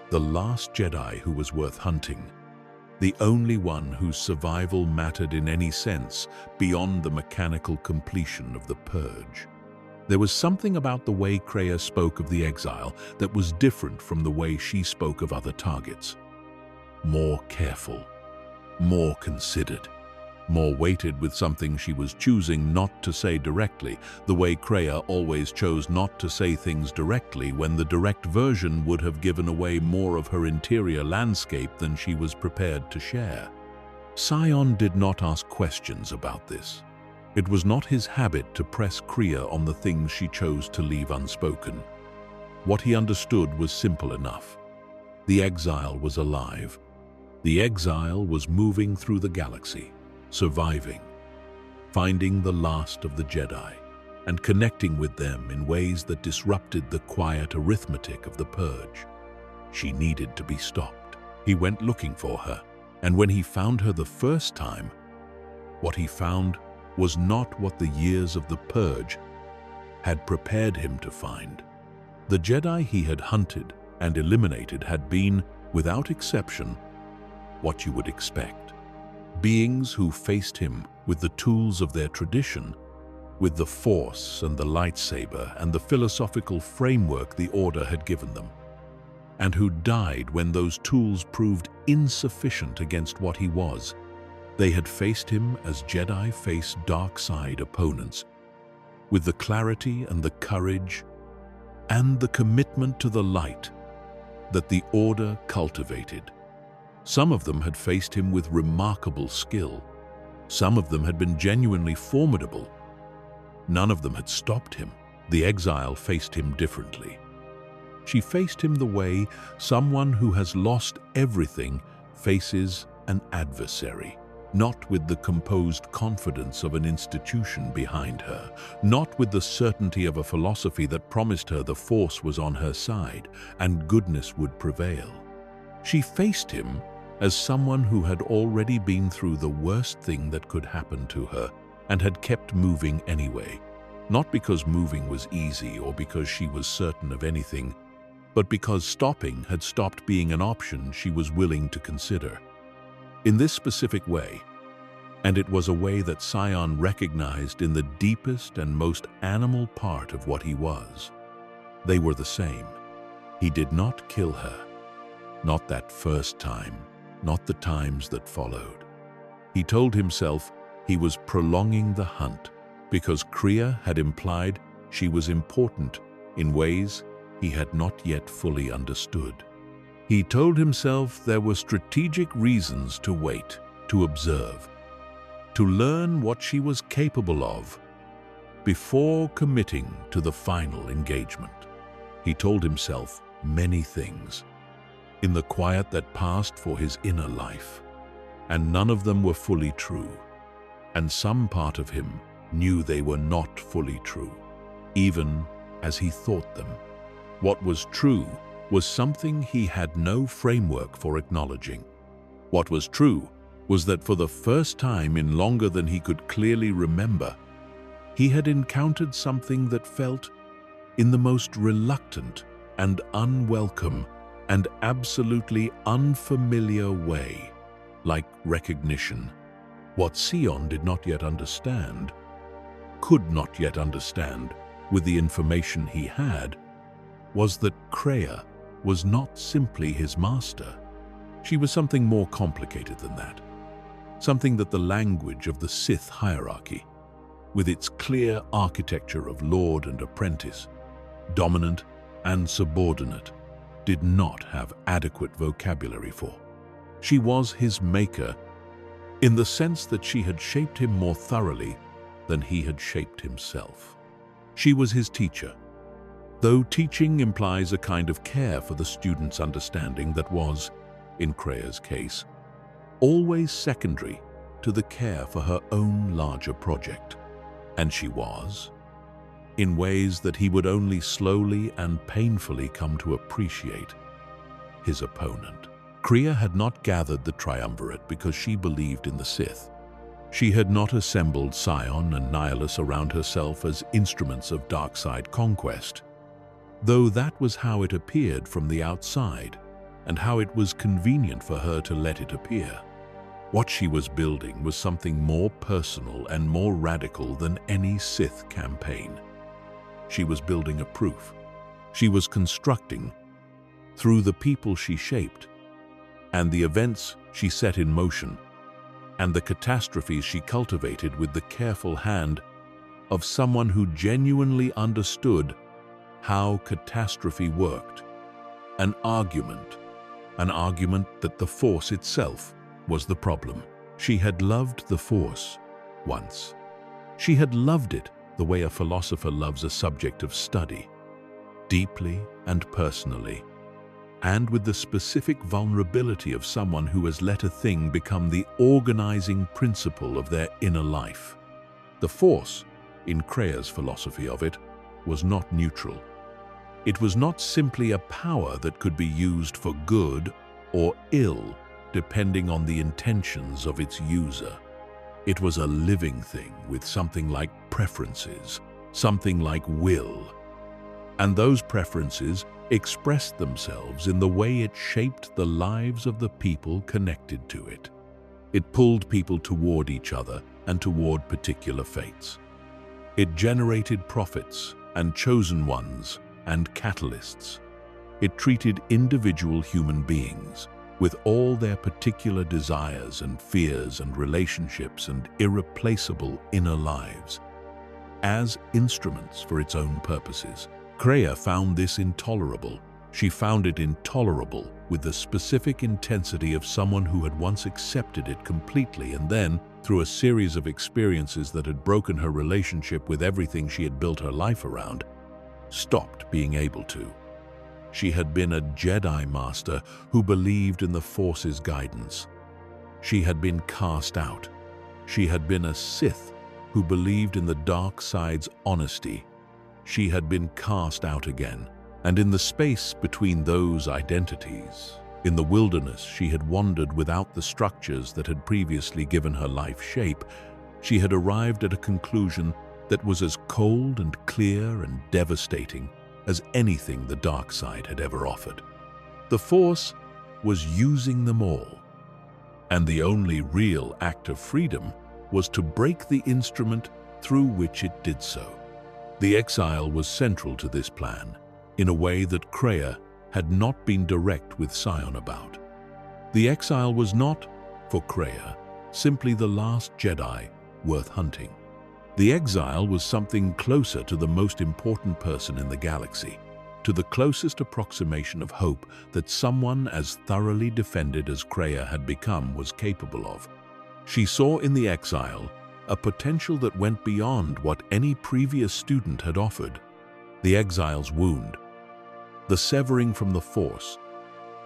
the last Jedi who was worth hunting, the only one whose survival mattered in any sense beyond the mechanical completion of the Purge. There was something about the way Kreia spoke of the exile that was different from the way she spoke of other targets. More careful, more considered, more weighted with something she was choosing not to say directly, the way Kreia always chose not to say things directly when the direct version would have given away more of her interior landscape than she was prepared to share. Sion did not ask questions about this. It was not his habit to press Kreia on the things she chose to leave unspoken. What he understood was simple enough. The exile was alive. The exile was moving through the galaxy, surviving, finding the last of the Jedi, and connecting with them in ways that disrupted the quiet arithmetic of the Purge. She needed to be stopped. He went looking for her, and when he found her the first time, what he found was not what the years of the Purge had prepared him to find. The Jedi he had hunted and eliminated had been, without exception, what you would expect. Beings who faced him with the tools of their tradition, with the Force and the lightsaber and the philosophical framework the Order had given them, and who died when those tools proved insufficient against what he was. They had faced him as Jedi face dark side opponents, with the clarity and the courage and the commitment to the light that the Order cultivated. Some of them had faced him with remarkable skill. Some of them had been genuinely formidable. None of them had stopped him. The exile faced him differently. She faced him the way someone who has lost everything faces an adversary, not with the composed confidence of an institution behind her, not with the certainty of a philosophy that promised her the Force was on her side and goodness would prevail. She faced him as someone who had already been through the worst thing that could happen to her and had kept moving anyway, not because moving was easy or because she was certain of anything, but because stopping had stopped being an option she was willing to consider. In this specific way, and it was a way that Sion recognized in the deepest and most animal part of what he was. They were the same. He did not kill her. Not that first time, not the times that followed. He told himself he was prolonging the hunt because Kreia had implied she was important in ways he had not yet fully understood. He told himself there were strategic reasons to wait, to observe, to learn what she was capable of before committing to the final engagement. He told himself many things in the quiet that passed for his inner life, and none of them were fully true, and some part of him knew they were not fully true, even as he thought them. What was true was something he had no framework for acknowledging. What was true was that for the first time in longer than he could clearly remember, he had encountered something that felt in the most reluctant and unwelcome and absolutely unfamiliar way, like recognition. What Sion did not yet understand, could not yet understand with the information he had, was that Kreia was not simply his master. She was something more complicated than that. Something that the language of the Sith hierarchy, with its clear architecture of lord and apprentice, dominant and subordinate, did not have adequate vocabulary for. She was his maker in the sense that she had shaped him more thoroughly than he had shaped himself. She was his teacher, though teaching implies a kind of care for the student's understanding that was, in Kreia's case, always secondary to the care for her own larger project. And she was, in ways that he would only slowly and painfully come to appreciate, his opponent. Kreia had not gathered the triumvirate because she believed in the Sith. She had not assembled Sion and Nihilus around herself as instruments of dark-side conquest, though that was how it appeared from the outside and how it was convenient for her to let it appear. What she was building was something more personal and more radical than any Sith campaign. She was building a proof. She was constructing, through the people she shaped and the events she set in motion, and the catastrophes she cultivated with the careful hand of someone who genuinely understood how catastrophe worked. An argument that the Force itself was the problem. She had loved the Force once. She had loved it the way a philosopher loves a subject of study, deeply and personally, and with the specific vulnerability of someone who has let a thing become the organizing principle of their inner life. The Force, in Krea's philosophy of it, was not neutral. It was not simply a power that could be used for good or ill, depending on the intentions of its user. It was a living thing with something like preferences, something like will. And those preferences expressed themselves in the way it shaped the lives of the people connected to it. It pulled people toward each other and toward particular fates. It generated prophets and chosen ones and catalysts. It treated individual human beings with all their particular desires and fears and relationships and irreplaceable inner lives as instruments for its own purposes. Krea found this intolerable. She found it intolerable with the specific intensity of someone who had once accepted it completely and then, through a series of experiences that had broken her relationship with everything she had built her life around, stopped being able to. She had been a Jedi Master who believed in the Force's guidance. She had been cast out. She had been a Sith who believed in the dark side's honesty. She had been cast out again, and in the space between those identities, in the wilderness she had wandered without the structures that had previously given her life shape, she had arrived at a conclusion that was as cold and clear and devastating as anything the dark side had ever offered. The Force was using them all, and the only real act of freedom was to break the instrument through which it did so. The exile was central to this plan, in a way that Krea had not been direct with Sion about. The exile was not, for Krea, simply the last Jedi worth hunting. The exile was something closer to the most important person in the galaxy, to the closest approximation of hope that someone as thoroughly defended as Krea had become was capable of. She saw in the exile a potential that went beyond what any previous student had offered. The exile's wound, the severing from the Force,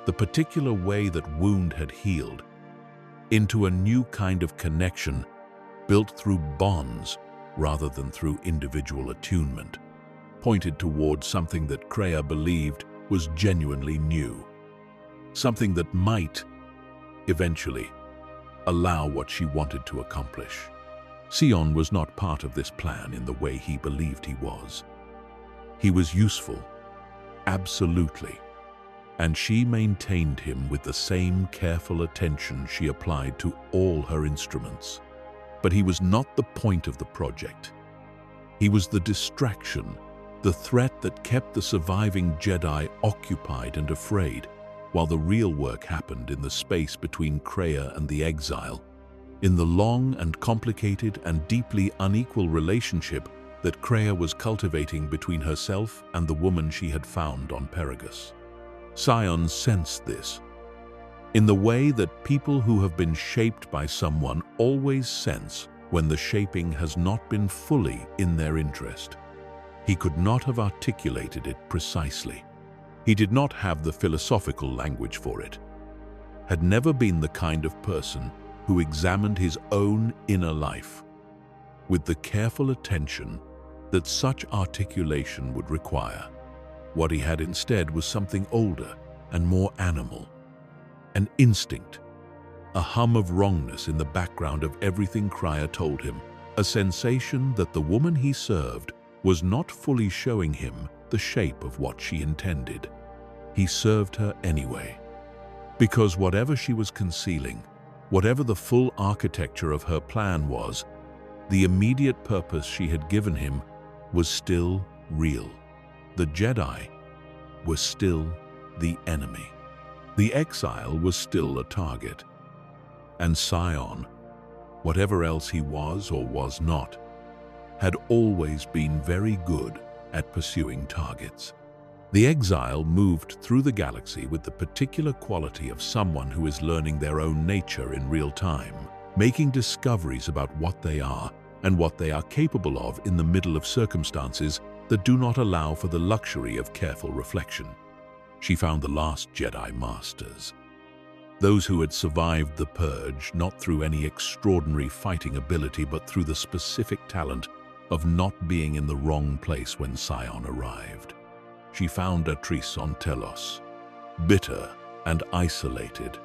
the particular way that wound had healed, into a new kind of connection built through bonds rather than through individual attunement, pointed towards something that Krea believed was genuinely new, something that might, eventually, allow what she wanted to accomplish. Sion was not part of this plan in the way he believed he was. He was useful, absolutely, and she maintained him with the same careful attention she applied to all her instruments. But he was not the point of the project. He was the distraction, the threat that kept the surviving Jedi occupied and afraid, while the real work happened in the space between Krea and the exile, in the long and complicated and deeply unequal relationship that Krea was cultivating between herself and the woman she had found on Perigus. Sion sensed this, in the way that people who have been shaped by someone always sense when the shaping has not been fully in their interest. He could not have articulated it precisely. He did not have the philosophical language for it, had never been the kind of person who examined his own inner life with the careful attention that such articulation would require. What he had instead was something older and more animal, an instinct, a hum of wrongness in the background of everything Krea told him, a sensation that the woman he served was not fully showing him the shape of what she intended. He served her anyway, because whatever she was concealing, whatever the full architecture of her plan was, the immediate purpose she had given him was still real. The Jedi was still the enemy. The exile was still a target. And Sion whatever else he was or was not, had always been very good at pursuing targets. The exile moved through the galaxy with the particular quality of someone who is learning their own nature in real time, making discoveries about what they are and what they are capable of in the middle of circumstances that do not allow for the luxury of careful reflection. She found the last Jedi Masters, those who had survived the Purge not through any extraordinary fighting ability but through the specific talent of not being in the wrong place when Sion arrived. She found Atrice on Telos, bitter and isolated,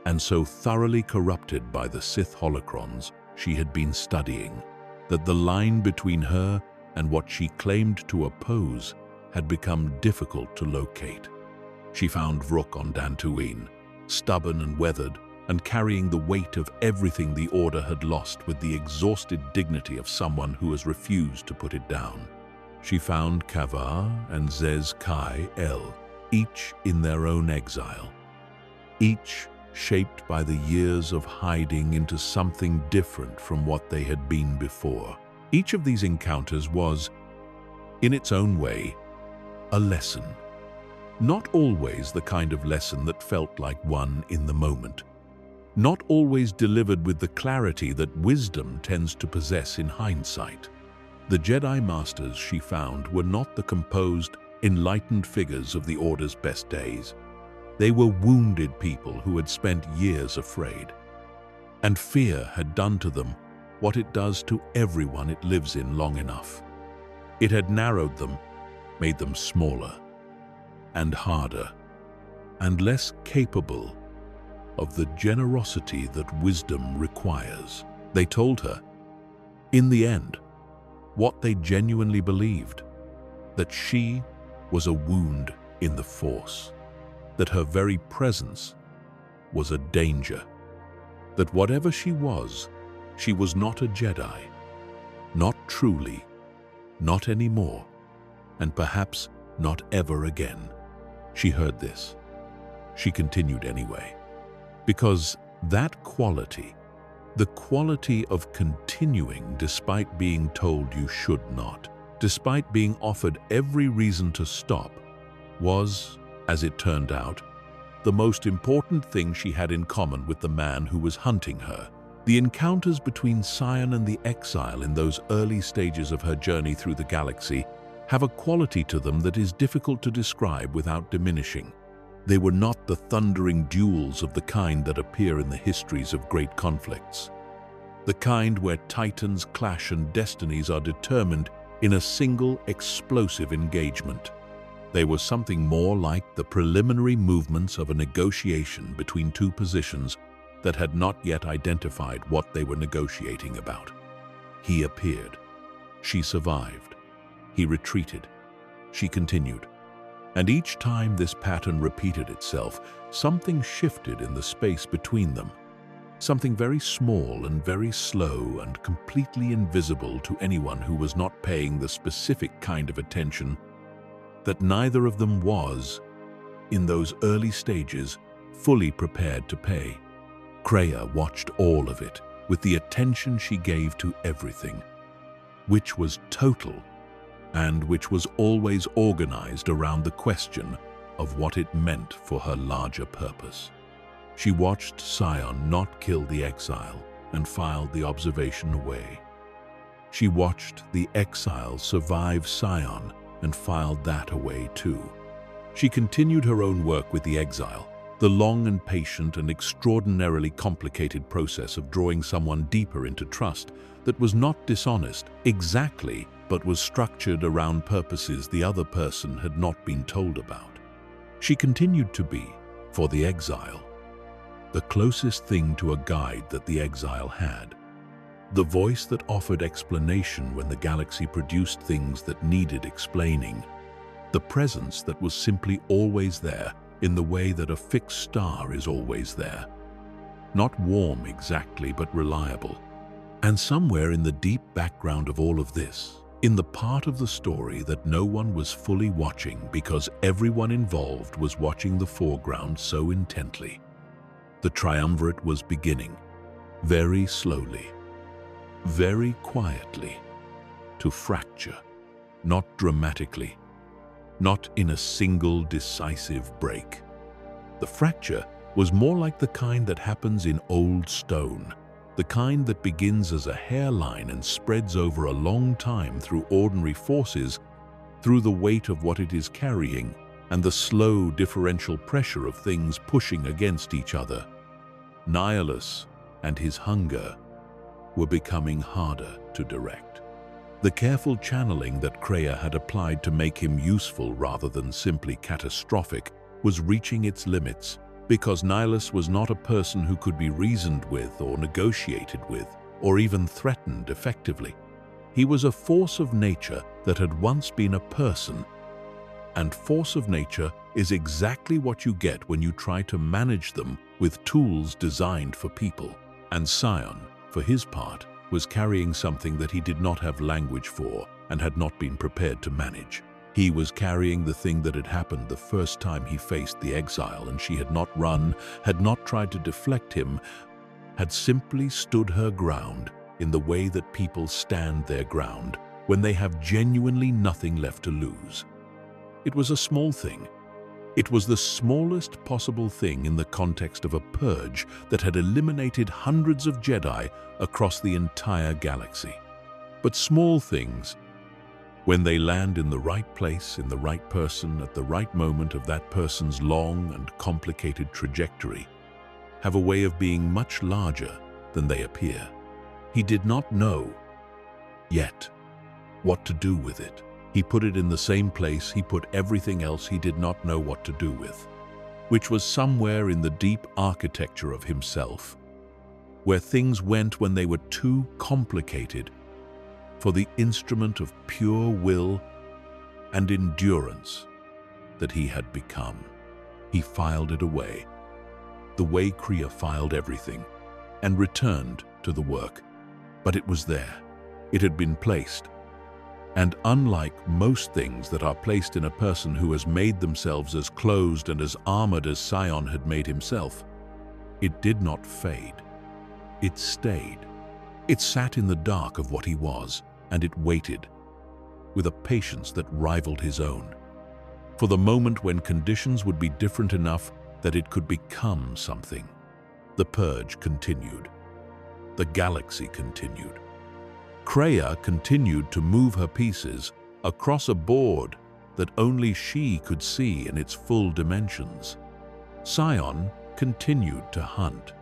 and so thoroughly corrupted by the Sith holocrons she had been studying that the line between her and what she claimed to oppose had become difficult to locate. She found Vrook on Dantooine, stubborn and weathered, and carrying the weight of everything the Order had lost with the exhausted dignity of someone who has refused to put it down. She found Kavar and Zez Kai El, each in their own exile, each shaped by the years of hiding into something different from what they had been before. Each of these encounters was, in its own way, a lesson. Not always the kind of lesson that felt like one in the moment. Not always delivered with the clarity that wisdom tends to possess in hindsight. The Jedi Masters she found were not the composed, enlightened figures of the Order's best days. They were wounded people who had spent years afraid. And fear had done to them what it does to everyone it lives in long enough. It had narrowed them, made them smaller and harder and less capable of the generosity that wisdom requires. They told her, in the end, what they genuinely believed, that she was a wound in the Force, that her very presence was a danger, that whatever she was not a Jedi, not truly, not anymore, and perhaps not ever again. She heard this. She continued anyway, because that quality, the quality of continuing despite being told you should not, despite being offered every reason to stop, was, as it turned out, the most important thing she had in common with the man who was hunting her. The encounters between Sion and the exile in those early stages of her journey through the galaxy have a quality to them that is difficult to describe without diminishing. They were not the thundering duels of the kind that appear in the histories of great conflicts, the kind where titans clash and destinies are determined in a single explosive engagement. They were something more like the preliminary movements of a negotiation between two positions that had not yet identified what they were negotiating about. He appeared. She survived. He retreated. She continued. And each time this pattern repeated itself, something shifted in the space between them. Something very small and very slow and completely invisible to anyone who was not paying the specific kind of attention that neither of them was, in those early stages, fully prepared to pay. Kreia watched all of it with the attention she gave to everything, which was total and which was always organized around the question of what it meant for her larger purpose. She watched Sion not kill the exile and filed the observation away. She watched the exile survive Sion and filed that away too. She continued her own work with the exile, the long and patient and extraordinarily complicated process of drawing someone deeper into trust that was not dishonest exactly, but was structured around purposes the other person had not been told about. She continued to be, for the exile, the closest thing to a guide that the exile had, the voice that offered explanation when the galaxy produced things that needed explaining, the presence that was simply always there in the way that a fixed star is always there. Not warm exactly, but reliable. And somewhere in the deep background of all of this, in the part of the story that no one was fully watching because everyone involved was watching the foreground so intently, the triumvirate was beginning. very slowly, very quietly, to fracture, not dramatically, not in a single decisive break. The fracture was more like the kind that happens in old stone, the kind that begins as a hairline and spreads over a long time through ordinary forces, through the weight of what it is carrying and the slow differential pressure of things pushing against each other. Nihilus and his hunger were becoming harder to direct. The careful channeling that Kreia had applied to make him useful rather than simply catastrophic was reaching its limits, because Nihilus was not a person who could be reasoned with or negotiated with or even threatened effectively. He was a force of nature that had once been a person, and force of nature is exactly what you get when you try to manage them with tools designed for people. And Sion, for his part, was carrying something that he did not have language for and had not been prepared to manage. He was carrying the thing that had happened the first time he faced the exile, and she had not run, had not tried to deflect him, had simply stood her ground in the way that people stand their ground when they have genuinely nothing left to lose. It was a small thing. It was the smallest possible thing in the context of a purge that had eliminated hundreds of Jedi across the entire galaxy. But small things, when they land in the right place, in the right person, at the right moment of that person's long and complicated trajectory, have a way of being much larger than they appear. He did not know, yet, what to do with it. He put it in the same place he put everything else he did not know what to do with, which was somewhere in the deep architecture of himself, where things went when they were too complicated for the instrument of pure will and endurance that he had become. He filed it away, the way Kreia filed everything, and returned to the work. But it was there. It had been placed. And unlike most things that are placed in a person who has made themselves as closed and as armored as Sion had made himself, it did not fade. It stayed. It sat in the dark of what he was, and it waited, with a patience that rivaled his own, for the moment when conditions would be different enough that it could become something. The purge continued. The galaxy continued. Kreia continued to move her pieces across a board that only she could see in its full dimensions. Sion continued to hunt,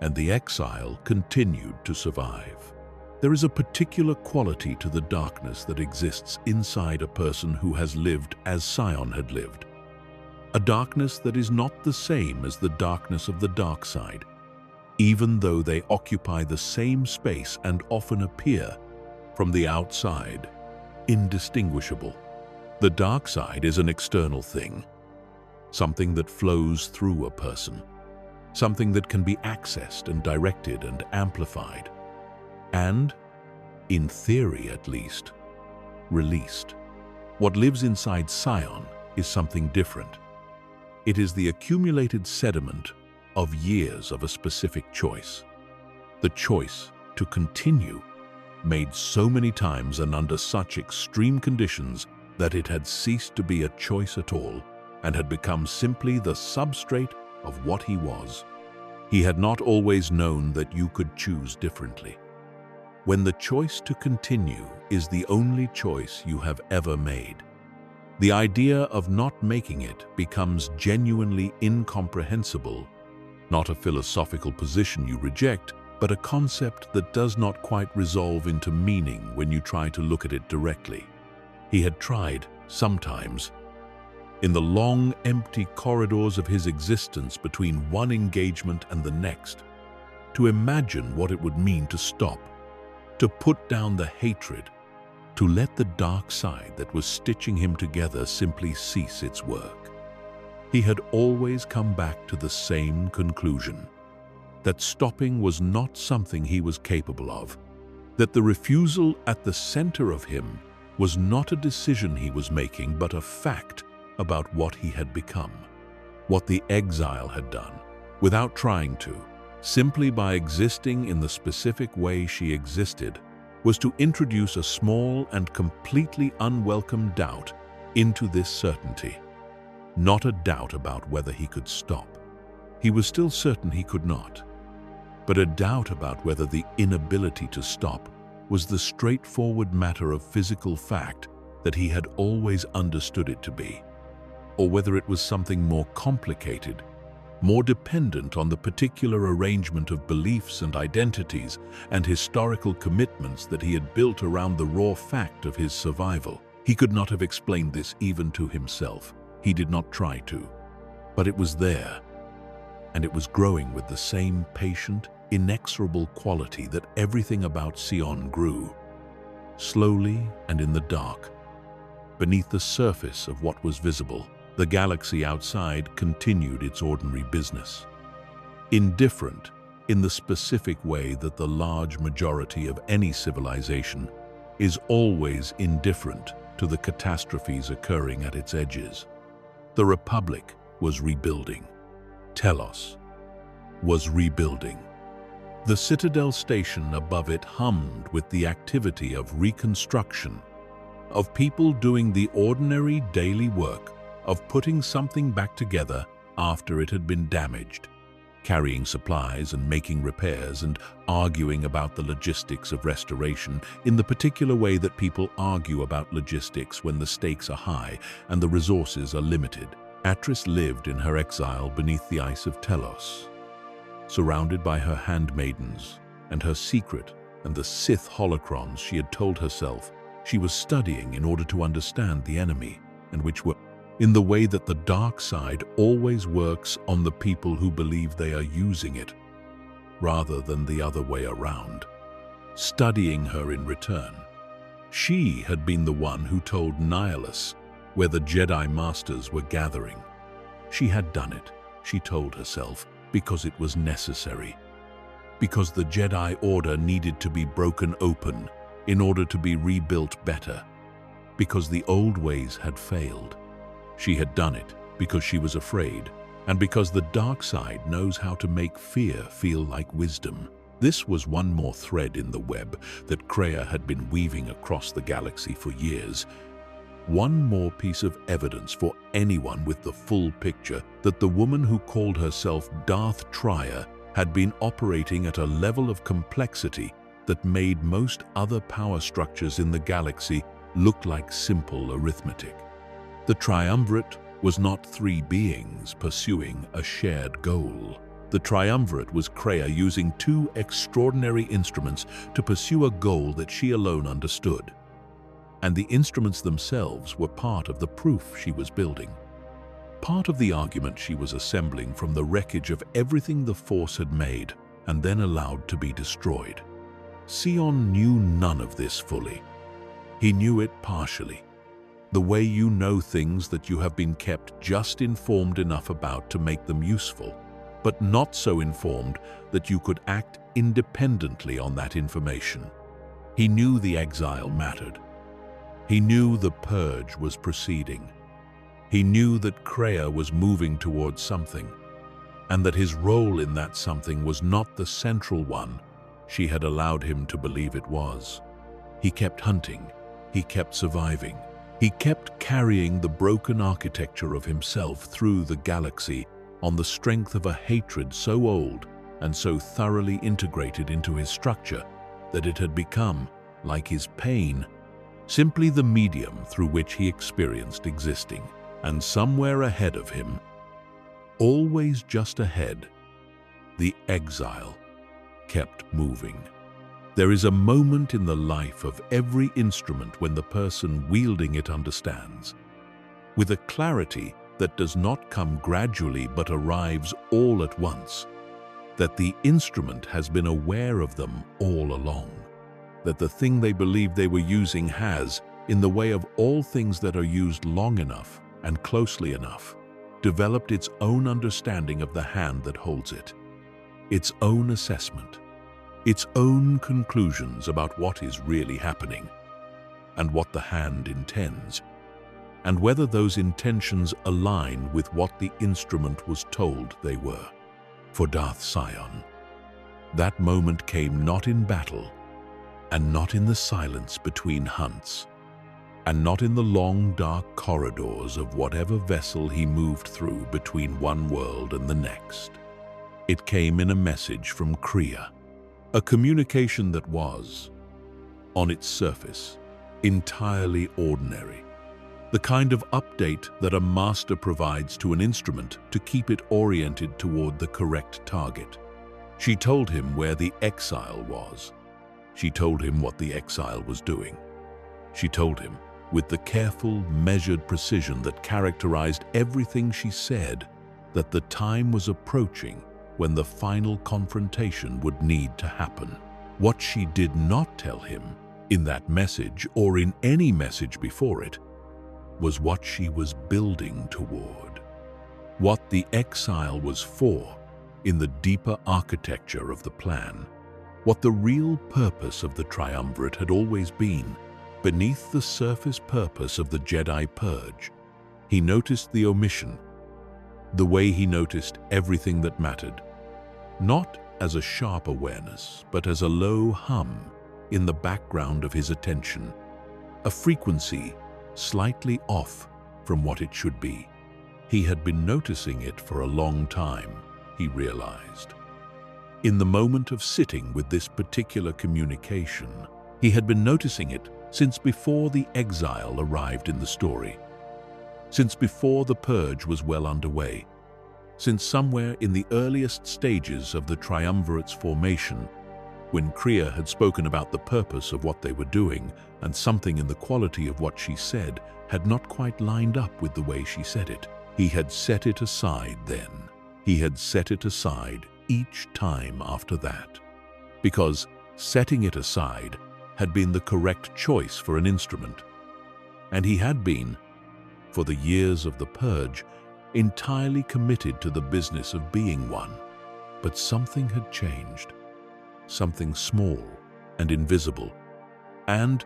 and the exile continued to survive. There is a particular quality to the darkness that exists inside a person who has lived as Sion had lived. A darkness that is not the same as the darkness of the dark side, even though they occupy the same space and often appear, from the outside, indistinguishable. The dark side is an external thing, something that flows through a person, something that can be accessed and directed and amplified, and, in theory at least, released. What lives inside Sion is something different. It is the accumulated sediment of years of a specific choice. The choice to continue, made so many times and under such extreme conditions that it had ceased to be a choice at all and had become simply the substrate of what he was. He had not always known that you could choose differently. When the choice to continue is the only choice you have ever made, the idea of not making it becomes genuinely incomprehensible, not a philosophical position you reject, but a concept that does not quite resolve into meaning when you try to look at it directly. He had tried, sometimes, in the long, empty corridors of his existence between one engagement and the next, to imagine what it would mean to stop, to put down the hatred, to let the dark side that was stitching him together simply cease its work. He had always come back to the same conclusion, that stopping was not something he was capable of, that the refusal at the center of him was not a decision he was making, but a fact about what he had become, what the exile had done, without trying to, simply by existing in the specific way she existed, was to introduce a small and completely unwelcome doubt into this certainty. Not a doubt about whether he could stop. He was still certain he could not. But a doubt about whether the inability to stop was the straightforward matter of physical fact that he had always understood it to be, or whether it was something more complicated, more dependent on the particular arrangement of beliefs and identities and historical commitments that he had built around the raw fact of his survival. He could not have explained this even to himself. He did not try to. But it was there, and it was growing with the same patient, inexorable quality that everything about Sion grew. Slowly and in the dark, beneath the surface of what was visible, the galaxy outside continued its ordinary business. Indifferent in the specific way that the large majority of any civilization is always indifferent to the catastrophes occurring at its edges. The Republic was rebuilding. Telos was rebuilding. The Citadel station above it hummed with the activity of reconstruction, of people doing the ordinary daily work of putting something back together after it had been damaged, carrying supplies and making repairs and arguing about the logistics of restoration in the particular way that people argue about logistics when the stakes are high and the resources are limited. Atris lived in her exile beneath the ice of Telos, surrounded by her handmaidens and her secret and the Sith holocrons she had told herself she was studying in order to understand the enemy, and which were in the way that the dark side always works on the people who believe they are using it, rather than the other way around. Studying her in return, she had been the one who told Nihilus where the Jedi Masters were gathering. She had done it, she told herself, because it was necessary. Because the Jedi Order needed to be broken open in order to be rebuilt better. Because the old ways had failed. She had done it because she was afraid, and because the dark side knows how to make fear feel like wisdom. This was one more thread in the web that Kreia had been weaving across the galaxy for years. One more piece of evidence for anyone with the full picture that the woman who called herself Darth Trier had been operating at a level of complexity that made most other power structures in the galaxy look like simple arithmetic. The triumvirate was not three beings pursuing a shared goal. The triumvirate was Kreia using two extraordinary instruments to pursue a goal that she alone understood. And the instruments themselves were part of the proof she was building. Part of the argument she was assembling from the wreckage of everything the Force had made and then allowed to be destroyed. Sion knew none of this fully. He knew it partially. The way you know things that you have been kept just informed enough about to make them useful, but not so informed that you could act independently on that information. He knew the exile mattered. He knew the purge was proceeding. He knew that Kreia was moving towards something, and that his role in that something was not the central one she had allowed him to believe it was. He kept hunting. He kept surviving. He kept carrying the broken architecture of himself through the galaxy on the strength of a hatred so old and so thoroughly integrated into his structure that it had become, like his pain, simply the medium through which he experienced existing. And somewhere ahead of him, always just ahead, the exile kept moving. There is a moment in the life of every instrument when the person wielding it understands, with a clarity that does not come gradually but arrives all at once, that the instrument has been aware of them all along, that the thing they believed they were using has, in the way of all things that are used long enough and closely enough, developed its own understanding of the hand that holds it, its own assessment, its own conclusions about what is really happening, and what the hand intends, and whether those intentions align with what the instrument was told they were. For Darth Sion, That moment came not in battle, and not in the silence between hunts, and not in the long, dark corridors of whatever vessel he moved through between one world and the next. It came in a message from Kriya, a communication that was, on its surface, entirely ordinary. The kind of update that a master provides to an instrument to keep it oriented toward the correct target. She told him where the exile was. She told him what the exile was doing. She told him, with the careful, measured precision that characterized everything she said, that the time was approaching when the final confrontation would need to happen. What she did not tell him, in that message or in any message before it, was what she was building toward. What the exile was for in the deeper architecture of the plan. What the real purpose of the triumvirate had always been, beneath the surface purpose of the Jedi Purge. He noticed the omission, the way he noticed everything that mattered, not as a sharp awareness, but as a low hum in the background of his attention, a frequency slightly off from what it should be. He had been noticing it for a long time, he realized. In the moment of sitting with this particular communication, he had been noticing it since before the exile arrived in the story, since before the purge was well underway, since somewhere in the earliest stages of the triumvirate's formation, when Kriya had spoken about the purpose of what they were doing, and something in the quality of what she said had not quite lined up with the way she said it. He had set it aside then. He had set it aside each time after that, because setting it aside had been the correct choice for an instrument. And he had been, for the years of the purge, entirely committed to the business of being one. But something had changed, something small and invisible, and,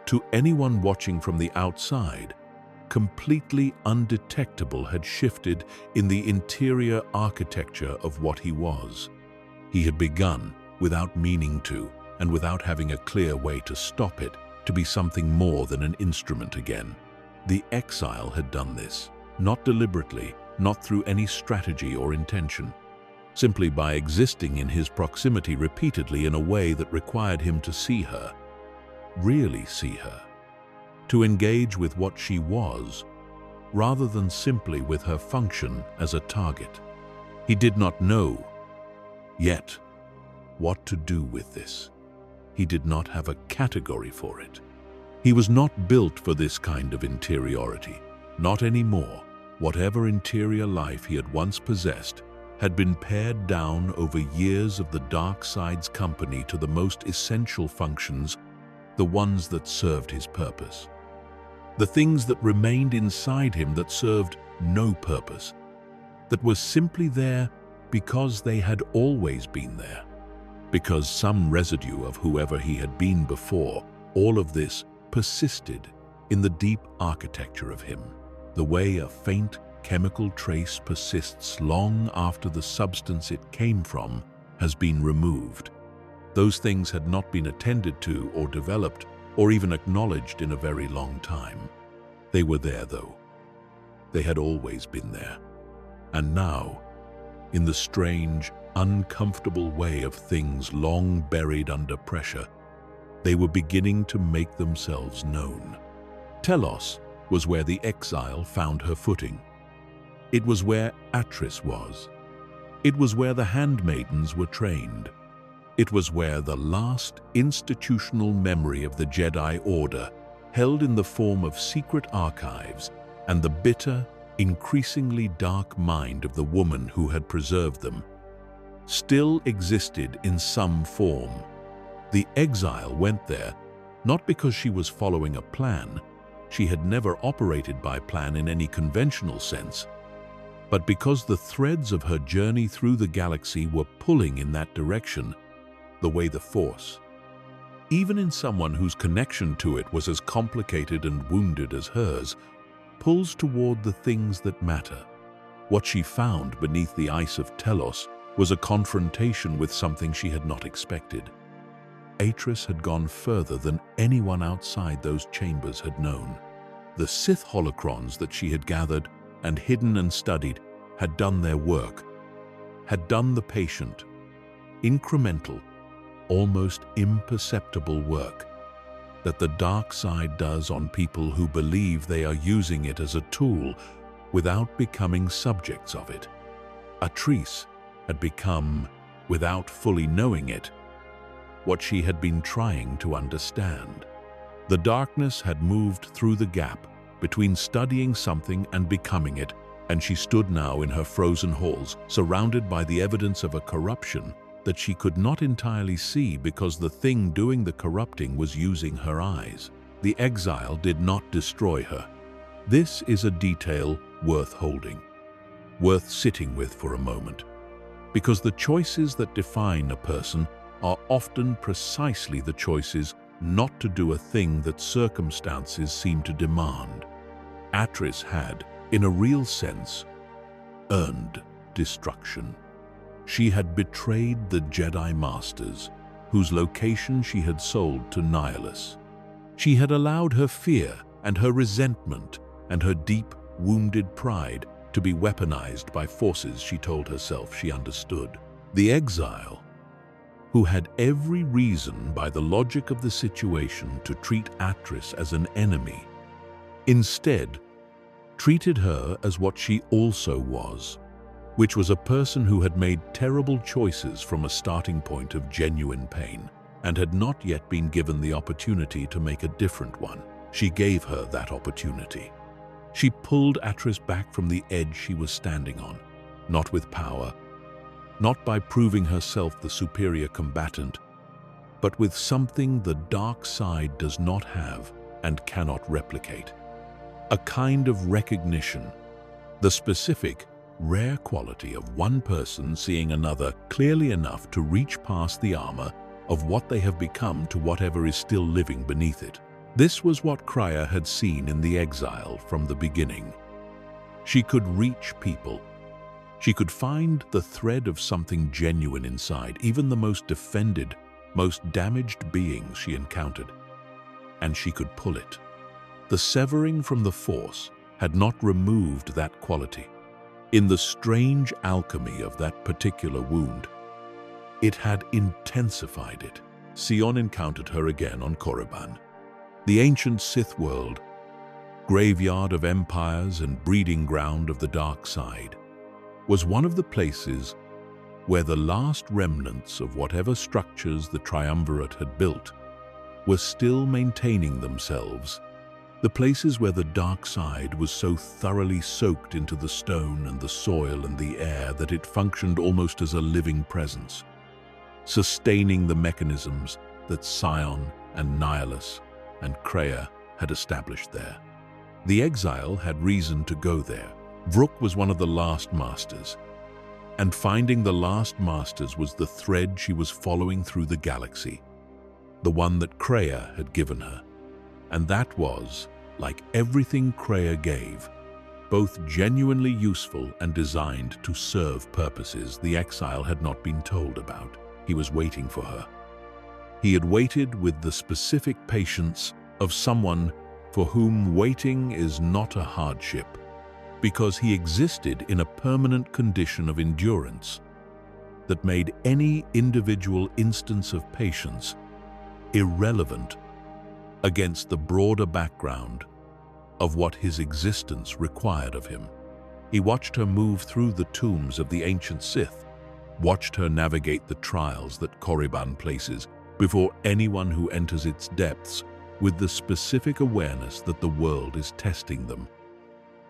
to anyone watching from the outside, completely undetectable had shifted in the interior architecture of what he was. He had begun, without meaning to, and without having a clear way to stop it, to be something more than an instrument again. The exile had done this, not deliberately, not through any strategy or intention, simply by existing in his proximity repeatedly in a way that required him to see her, really see her, to engage with what she was, rather than simply with her function as a target. He did not know, yet, what to do with this. He did not have a category for it. He was not built for this kind of interiority, not anymore. Whatever interior life he had once possessed had been pared down over years of the dark side's company to the most essential functions, the ones that served his purpose. The things that remained inside him that served no purpose, that were simply there because they had always been there, because some residue of whoever he had been before, all of this persisted in the deep architecture of him, the way a faint chemical trace persists long after the substance it came from has been removed. Those things had not been attended to or developed or even acknowledged in a very long time. They were there, though. They had always been there. And now, in the strange, uncomfortable way of things long buried under pressure, they were beginning to make themselves known. Telos was where the exile found her footing. It was where Atris was. It was where the handmaidens were trained. It was where the last institutional memory of the Jedi Order, held in the form of secret archives, and the bitter, increasingly dark mind of the woman who had preserved them, still existed in some form. The exile went there, not because she was following a plan. She had never operated by plan in any conventional sense, but because the threads of her journey through the galaxy were pulling in that direction, the way the Force, even in someone whose connection to it was as complicated and wounded as hers, pulls toward the things that matter. What she found beneath the ice of Telos was a confrontation with something she had not expected. Atris had gone further than anyone outside those chambers had known. The Sith holocrons that she had gathered and hidden and studied had done their work, had done the patient, incremental, almost imperceptible work that the dark side does on people who believe they are using it as a tool without becoming subjects of it. Atris had become, without fully knowing it, what she had been trying to understand. The darkness had moved through the gap between studying something and becoming it, and she stood now in her frozen halls, surrounded by the evidence of a corruption that she could not entirely see because the thing doing the corrupting was using her eyes. The exile did not destroy her. This is a detail worth holding, worth sitting with for a moment, because the choices that define a person are often precisely the choices not to do a thing that circumstances seem to demand. Atris had, in a real sense, earned destruction. She had betrayed the Jedi Masters, whose location she had sold to Nihilus. She had allowed her fear and her resentment and her deep, wounded pride to be weaponized by forces she told herself she understood. The exile, who had every reason by the logic of the situation to treat Atris as an enemy, instead treated her as what she also was, which was a person who had made terrible choices from a starting point of genuine pain and had not yet been given the opportunity to make a different one. She gave her that opportunity. She pulled Atris back from the edge she was standing on, not with power, not by proving herself the superior combatant, but with something the dark side does not have and cannot replicate. A kind of recognition, the specific, rare quality of one person seeing another clearly enough to reach past the armor of what they have become to whatever is still living beneath it. This was what Kreia had seen in the exile from the beginning. She could reach people. She could find the thread of something genuine inside, even the most defended, most damaged beings she encountered, and she could pull it. The severing from the Force had not removed that quality. In the strange alchemy of that particular wound, it had intensified it. Sion encountered her again on Korriban. The ancient Sith world, graveyard of empires and breeding ground of the dark side, was one of the places where the last remnants of whatever structures the Triumvirate had built were still maintaining themselves, the places where the dark side was so thoroughly soaked into the stone and the soil and the air that it functioned almost as a living presence, sustaining the mechanisms that Sion and Nihilus and Kreia had established there. The exile had reason to go there. Vrook was one of the last masters, and finding the last masters was the thread she was following through the galaxy, the one that Kreia had given her. And that was, like everything Kreia gave, both genuinely useful and designed to serve purposes the exile had not been told about. He was waiting for her. He had waited with the specific patience of someone for whom waiting is not a hardship, because he existed in a permanent condition of endurance that made any individual instance of patience irrelevant against the broader background of what his existence required of him. He watched her move through the tombs of the ancient Sith, watched her navigate the trials that Korriban places before anyone who enters its depths with the specific awareness that the world is testing them,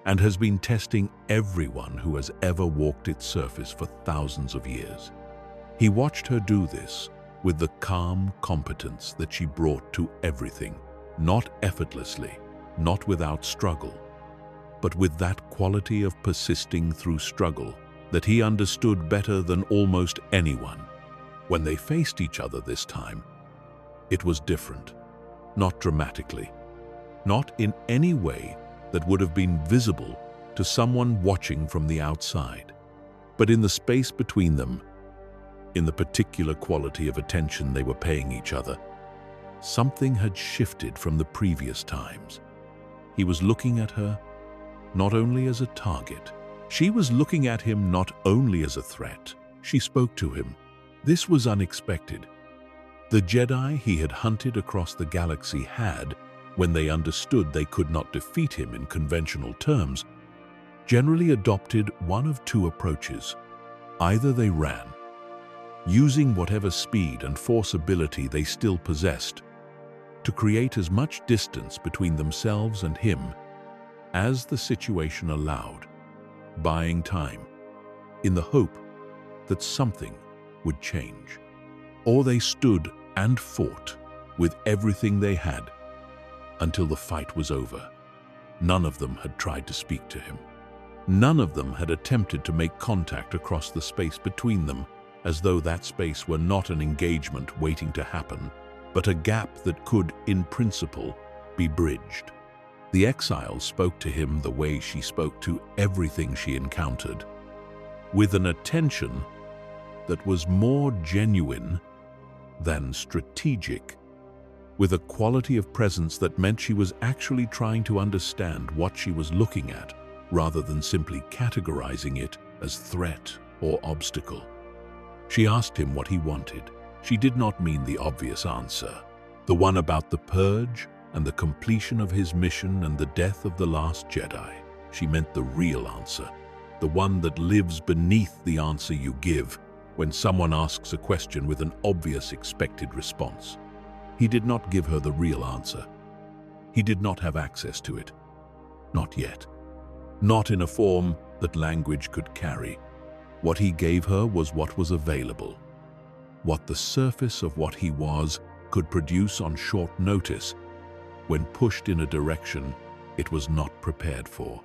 and has been testing everyone who has ever walked its surface for thousands of years. He watched her do this with the calm competence that she brought to everything, not effortlessly, not without struggle, but with that quality of persisting through struggle that he understood better than almost anyone. When they faced each other this time, it was different, not dramatically, not in any way that would have been visible to someone watching from the outside. But in the space between them, in the particular quality of attention they were paying each other. Something had shifted from the previous times. He was looking at her not only as a target. She was looking at him not only as a threat. She spoke to him. This was unexpected. The Jedi he had hunted across the galaxy had, when they understood they could not defeat him in conventional terms, generally adopted one of two approaches. Either they ran, using whatever speed and force ability they still possessed, to create as much distance between themselves and him as the situation allowed, buying time, in the hope that something would change. Or they stood and fought with everything they had until the fight was over. None of them had tried to speak to him. None of them had attempted to make contact across the space between them, as though that space were not an engagement waiting to happen, but a gap that could, in principle, be bridged. The exile spoke to him the way she spoke to everything she encountered, with an attention that was more genuine than strategic, with a quality of presence that meant she was actually trying to understand what she was looking at, rather than simply categorizing it as threat or obstacle. She asked him what he wanted. She did not mean the obvious answer, the one about the purge and the completion of his mission and the death of the last Jedi. She meant the real answer, the one that lives beneath the answer you give when someone asks a question with an obvious expected response. He did not give her the real answer. He did not have access to it. Not yet. Not in a form that language could carry. What he gave her was what was available, what the surface of what he was could produce on short notice when pushed in a direction it was not prepared for.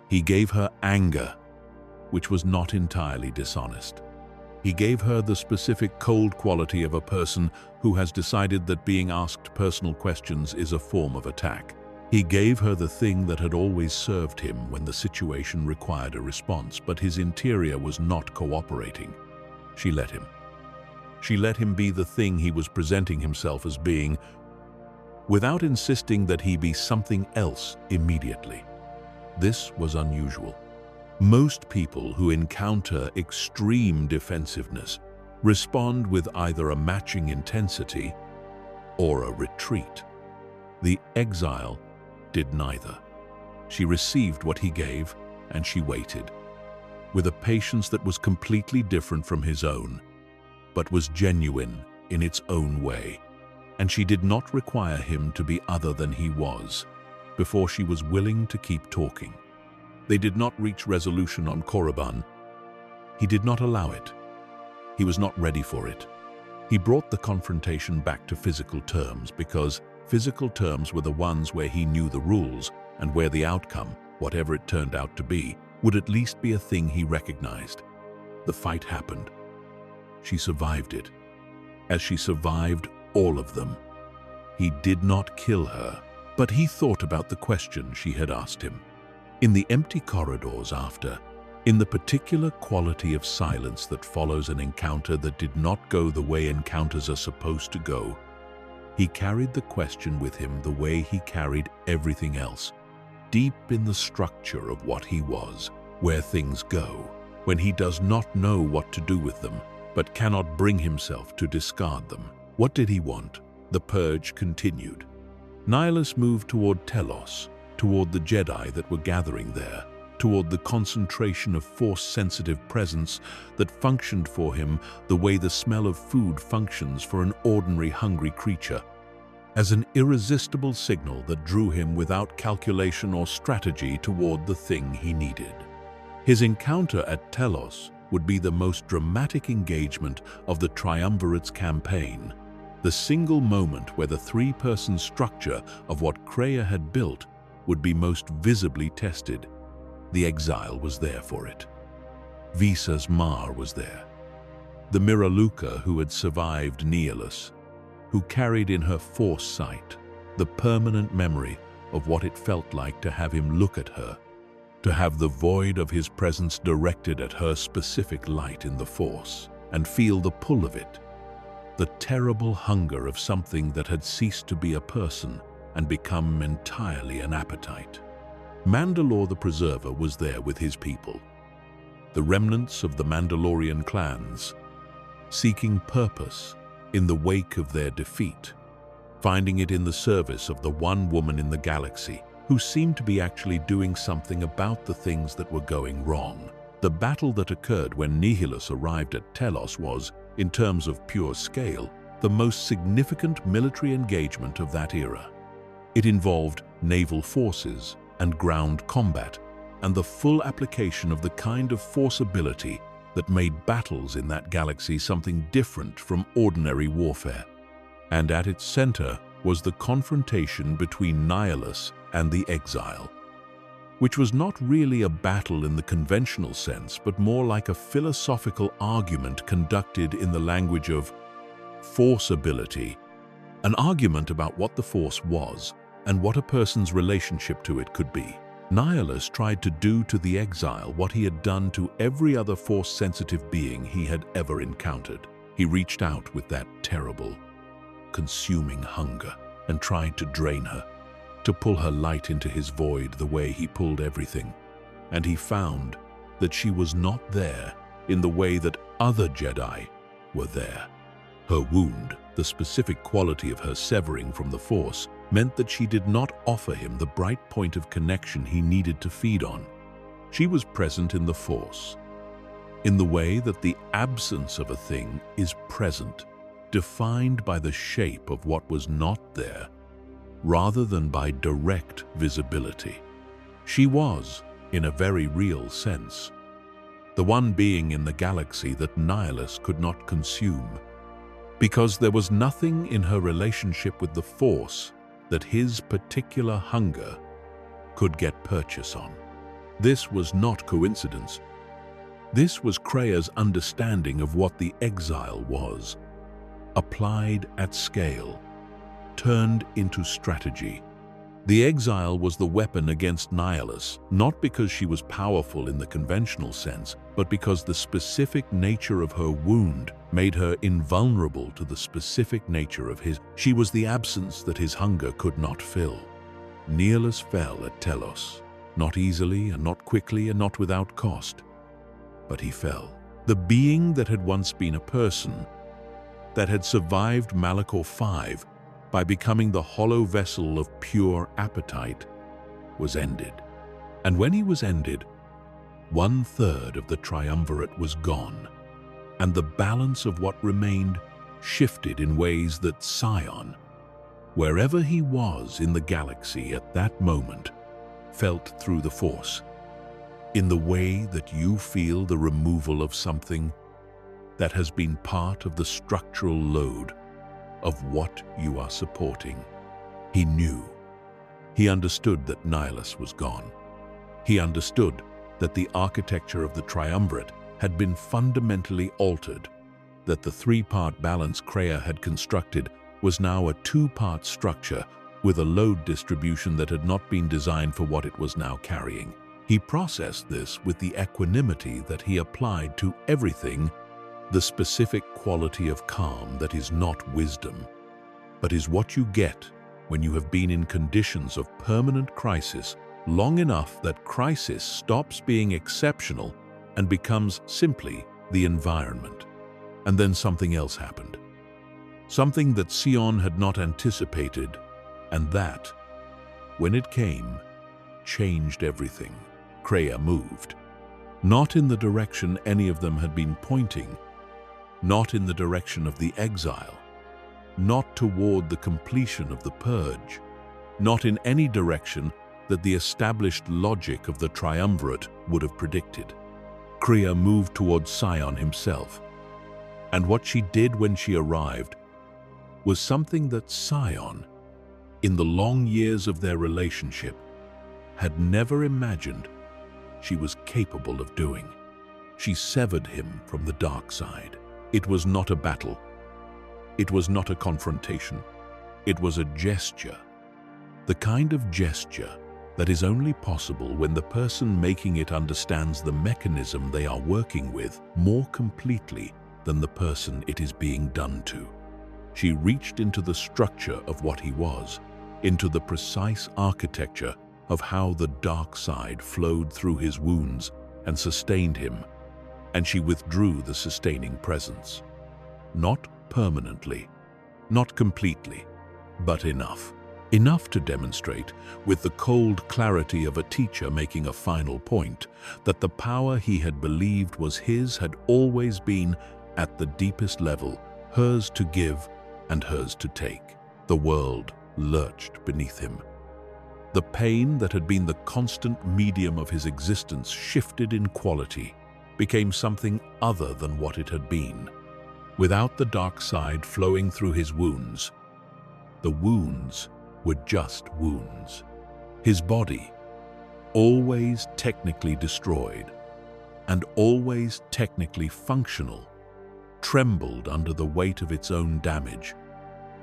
He gave her anger, which was not entirely dishonest. He gave her the specific cold quality of a person who has decided that being asked personal questions is a form of attack. He gave her the thing that had always served him when the situation required a response, but his interior was not cooperating. She let him. She let him be the thing he was presenting himself as being, without insisting that he be something else immediately. This was unusual. Most people who encounter extreme defensiveness respond with either a matching intensity or a retreat. The exile did neither. She received what he gave, and she waited, with a patience that was completely different from his own, but was genuine in its own way. And she did not require him to be other than he was, before she was willing to keep talking. They did not reach resolution on Korriban. He did not allow it. He was not ready for it. He brought the confrontation back to physical terms because physical terms were the ones where he knew the rules and where the outcome, whatever it turned out to be, would at least be a thing he recognized. The fight happened. She survived it, as she survived all of them. He did not kill her, but he thought about the question she had asked him. In the empty corridors after, in the particular quality of silence that follows an encounter that did not go the way encounters are supposed to go, he carried the question with him the way he carried everything else, deep in the structure of what he was, where things go, when he does not know what to do with them, but cannot bring himself to discard them. What did he want? The purge continued. Nihilus moved toward Telos, toward the Jedi that were gathering there, toward the concentration of force-sensitive presence that functioned for him the way the smell of food functions for an ordinary hungry creature, as an irresistible signal that drew him without calculation or strategy toward the thing he needed. His encounter at Telos would be the most dramatic engagement of the Triumvirate's campaign, the single moment where the three-person structure of what Kreia had built would be most visibly tested. The exile was there for it. Visa's Mar was there. The Miraluka who had survived Nihilus, who carried in her foresight the permanent memory of what it felt like to have him look at her, to have the void of his presence directed at her specific light in the Force. and feel the pull of it, the terrible hunger of something that had ceased to be a person and become entirely an appetite. Mandalore the Preserver was there with his people, the remnants of the Mandalorian clans, seeking purpose in the wake of their defeat, finding it in the service of the one woman in the galaxy who seemed to be actually doing something about the things that were going wrong. The battle that occurred when Nihilus arrived at Telos was, in terms of pure scale, the most significant military engagement of that era. It involved naval forces and ground combat, and the full application of the kind of force ability that made battles in that galaxy something different from ordinary warfare. And at its center was the confrontation between Nihilus and the Exile, which was not really a battle in the conventional sense, but more like a philosophical argument conducted in the language of force ability, an argument about what the force was and what a person's relationship to it could be. Nihilus tried to do to the Exile what he had done to every other force-sensitive being he had ever encountered. He reached out with that terrible, consuming hunger and tried to drain her, to pull her light into his void the way he pulled everything. And he found that she was not there in the way that other Jedi were there. Her wound, the specific quality of her severing from the Force, meant that she did not offer him the bright point of connection he needed to feed on. She was present in the Force, in the way that the absence of a thing is present, defined by the shape of what was not there, rather than by direct visibility. She was, in a very real sense, the one being in the galaxy that Nihilus could not consume, because there was nothing in her relationship with the Force that his particular hunger could get purchase on. This was not coincidence. This was Krea's understanding of what the Exile was, applied at scale, turned into strategy. The Exile was the weapon against Nihilus, not because she was powerful in the conventional sense, but because the specific nature of her wound made her invulnerable to the specific nature of his. She was the absence that his hunger could not fill. Nihilus fell at Telos, not easily and not quickly and not without cost, but he fell. The being that had once been a person, that had survived Malachor V by becoming the hollow vessel of pure appetite, was ended. And when he was ended, 1/3 of the triumvirate was gone, and the balance of what remained shifted in ways that Sion, wherever he was in the galaxy at that moment, felt through the Force, in the way that you feel the removal of something that has been part of the structural load of what you are supporting. He knew. He understood that Nihilus was gone. He understood that the architecture of the triumvirate had been fundamentally altered, that the three-part balance Krea had constructed was now a two-part structure with a load distribution that had not been designed for what it was now carrying. He processed this with the equanimity that he applied to everything, the specific quality of calm that is not wisdom, but is what you get when you have been in conditions of permanent crisis long enough that crisis stops being exceptional and becomes simply the environment. And then something else happened. Something that Sion had not anticipated, and that, when it came, changed everything. Krea moved, not in the direction any of them had been pointing, not in the direction of the Exile, not toward the completion of the Purge, not in any direction that the established logic of the triumvirate would have predicted. Krea moved towards Sion himself, and what she did when she arrived was something that Sion, in the long years of their relationship, had never imagined she was capable of doing. She severed him from the dark side. It was not a battle. It was not a confrontation. It was a gesture. The kind of gesture that is only possible when the person making it understands the mechanism they are working with more completely than the person it is being done to. She reached into the structure of what he was, into the precise architecture of how the dark side flowed through his wounds and sustained him, and she withdrew the sustaining presence. Not permanently, not completely, but enough. Enough to demonstrate, with the cold clarity of a teacher making a final point, that the power he had believed was his had always been, at the deepest level, hers to give and hers to take. The world lurched beneath him. The pain that had been the constant medium of his existence shifted in quality, became something other than what it had been. Without the dark side flowing through his wounds, the wounds were just wounds. His body, always technically destroyed and always technically functional, trembled under the weight of its own damage,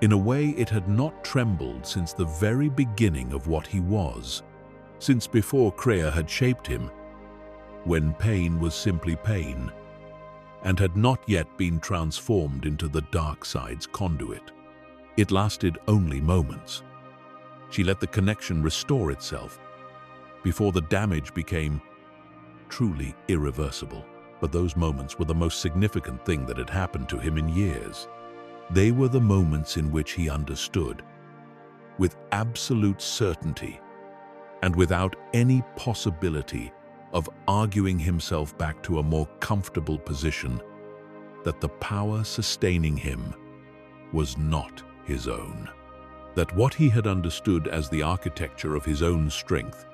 in a way it had not trembled since the very beginning of what he was, since before Kreia had shaped him, when pain was simply pain, and had not yet been transformed into the dark side's conduit. It lasted only moments. She let the connection restore itself before the damage became truly irreversible. But those moments were the most significant thing that had happened to him in years. They were the moments in which he understood, with absolute certainty and without any possibility of arguing himself back to a more comfortable position, that the power sustaining him was not his own. That what he had understood as the architecture of his own strength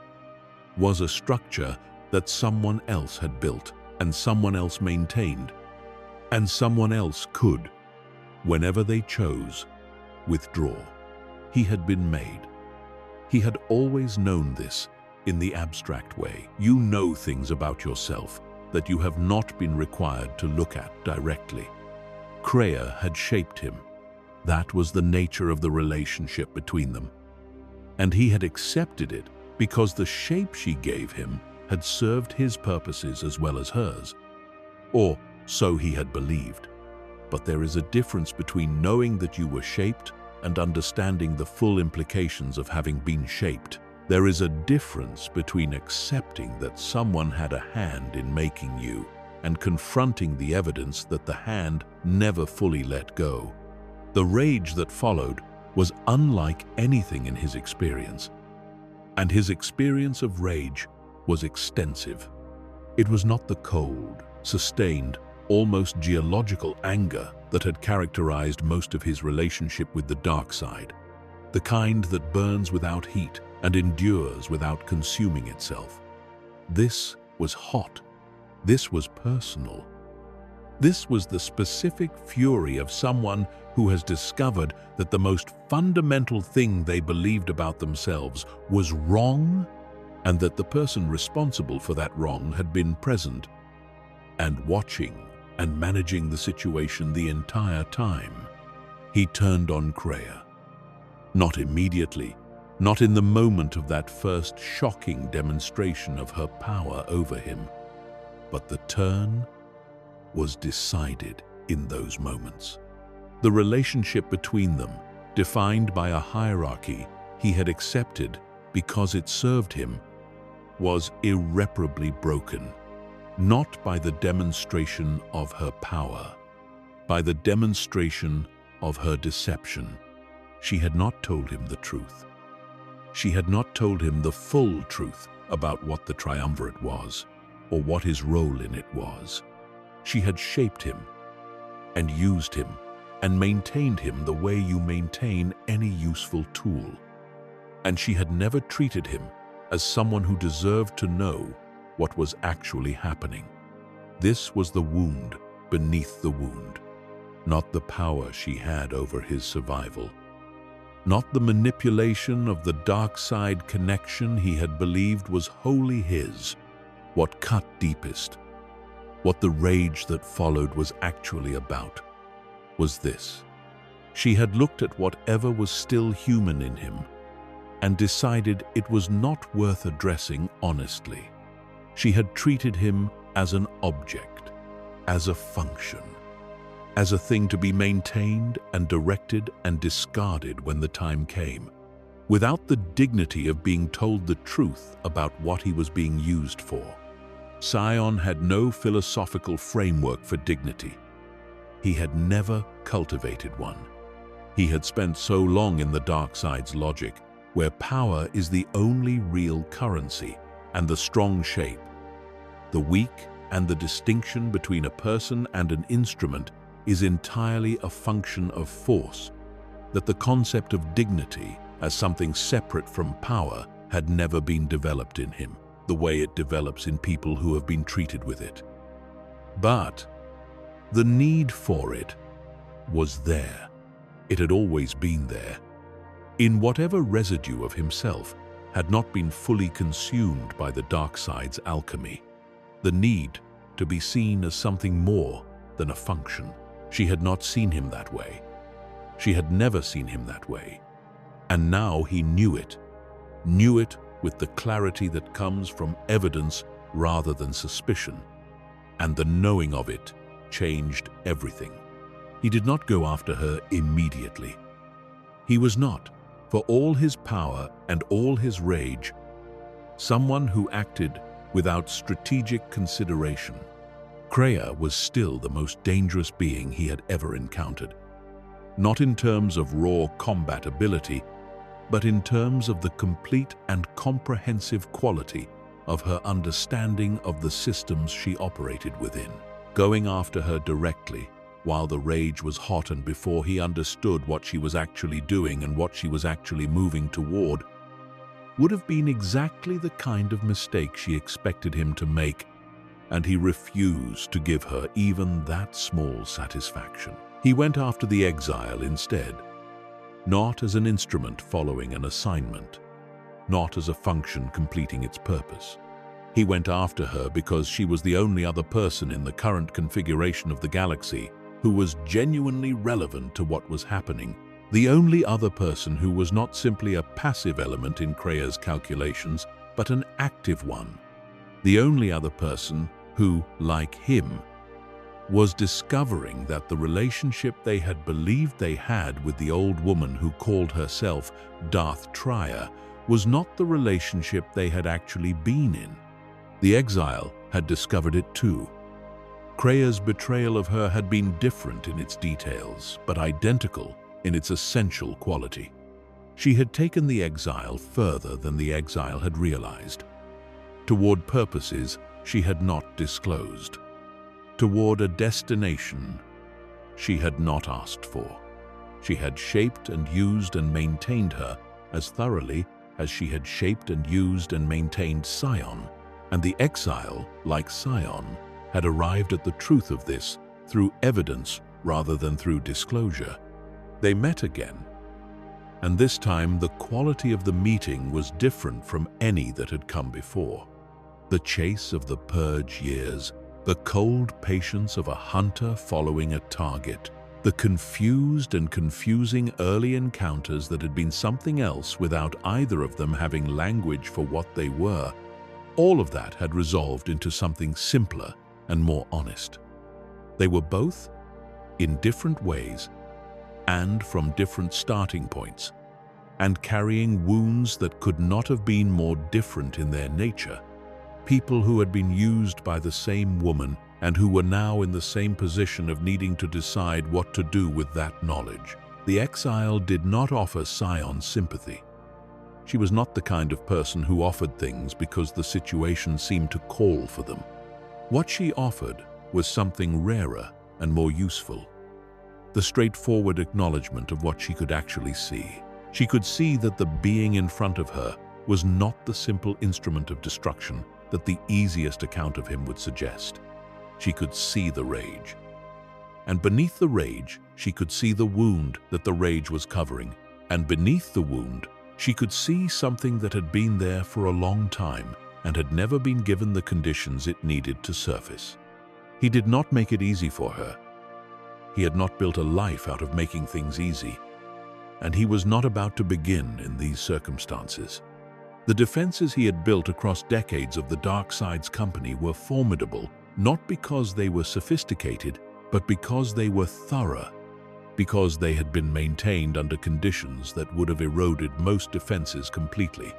was a structure that someone else had built and someone else maintained, and someone else could, whenever they chose, withdraw. He had been made. He had always known this in the abstract way. You know things about yourself that you have not been required to look at directly. Kreia had shaped him. That was the nature of the relationship between them. And he had accepted it because the shape she gave him had served his purposes as well as hers. Or so he had believed. But there is a difference between knowing that you were shaped and understanding the full implications of having been shaped. There is a difference between accepting that someone had a hand in making you and confronting the evidence that the hand never fully let go. The rage that followed was unlike anything in his experience, and his experience of rage was extensive. It was not the cold, sustained, almost geological anger that had characterized most of his relationship with the dark side, the kind that burns without heat and endures without consuming itself. This was hot. This was personal. This was the specific fury of someone who has discovered that the most fundamental thing they believed about themselves was wrong, and that the person responsible for that wrong had been present and watching and managing the situation the entire time. He turned on Kreia. Not immediately, not in the moment of that first shocking demonstration of her power over him, but the turn was decided in those moments. The relationship between them, defined by a hierarchy he had accepted because it served him, was irreparably broken, not by the demonstration of her power, by the demonstration of her deception. She had not told him the truth. She had not told him the full truth about what the triumvirate was, or what his role in it was. She had shaped him and used him and maintained him the way you maintain any useful tool. And she had never treated him as someone who deserved to know what was actually happening. This was the wound beneath the wound, not the power she had over his survival, not the manipulation of the dark side connection he had believed was wholly his. What cut deepest, what the rage that followed was actually about, was this. She had looked at whatever was still human in him and decided it was not worth addressing honestly. She had treated him as an object, as a function, as a thing to be maintained and directed and discarded when the time came, without the dignity of being told the truth about what he was being used for. Sion had no philosophical framework for dignity. He had never cultivated one. He had spent so long in the dark side's logic, where power is the only real currency and the strong shape. The weak and the distinction between a person and an instrument is entirely a function of force, that the concept of dignity as something separate from power had never been developed in him, the way it develops in people who have been treated with it. But the need for it was there. It had always been there. In whatever residue of himself had not been fully consumed by the dark side's alchemy, the need to be seen as something more than a function. She had not seen him that way. She had never seen him that way. And now he knew it with the clarity that comes from evidence rather than suspicion. And the knowing of it changed everything. He did not go after her immediately. He was not, for all his power and all his rage, someone who acted without strategic consideration. Kreia was still the most dangerous being he had ever encountered, not in terms of raw combat ability, but in terms of the complete and comprehensive quality of her understanding of the systems she operated within. Going after her directly, while the rage was hot and before he understood what she was actually doing and what she was actually moving toward, would have been exactly the kind of mistake she expected him to make, and he refused to give her even that small satisfaction. He went after the exile instead, not as an instrument following an assignment, not as a function completing its purpose. He went after her because she was the only other person in the current configuration of the galaxy who was genuinely relevant to what was happening, the only other person who was not simply a passive element in Kreia's calculations, but an active one, the only other person who, like him, was discovering that the relationship they had believed they had with the old woman who called herself Darth Trier was not the relationship they had actually been in. The exile had discovered it too. Kreia's betrayal of her had been different in its details, but identical in its essential quality. She had taken the exile further than the exile had realized, toward purposes she had not disclosed, toward a destination she had not asked for. She had shaped and used and maintained her as thoroughly as she had shaped and used and maintained Sion, and the exile, like Sion, had arrived at the truth of this through evidence rather than through disclosure. They met again, and this time the quality of the meeting was different from any that had come before. The chase of the purge years, the cold patience of a hunter following a target, the confused and confusing early encounters that had been something else without either of them having language for what they were, all of that had resolved into something simpler and more honest. They were both, in different ways, and from different starting points, and carrying wounds that could not have been more different in their nature. People who had been used by the same woman and who were now in the same position of needing to decide what to do with that knowledge. The exile did not offer Sion sympathy. She was not the kind of person who offered things because the situation seemed to call for them. What she offered was something rarer and more useful. The straightforward acknowledgement of what she could actually see. She could see that the being in front of her was not the simple instrument of destruction that the easiest account of him would suggest. She could see the rage. And beneath the rage, she could see the wound that the rage was covering. And beneath the wound, she could see something that had been there for a long time and had never been given the conditions it needed to surface. He did not make it easy for her. He had not built a life out of making things easy, and he was not about to begin in these circumstances. The defenses he had built across decades of the dark side's company were formidable, not because they were sophisticated, but because they were thorough, because they had been maintained under conditions that would have eroded most defenses completely,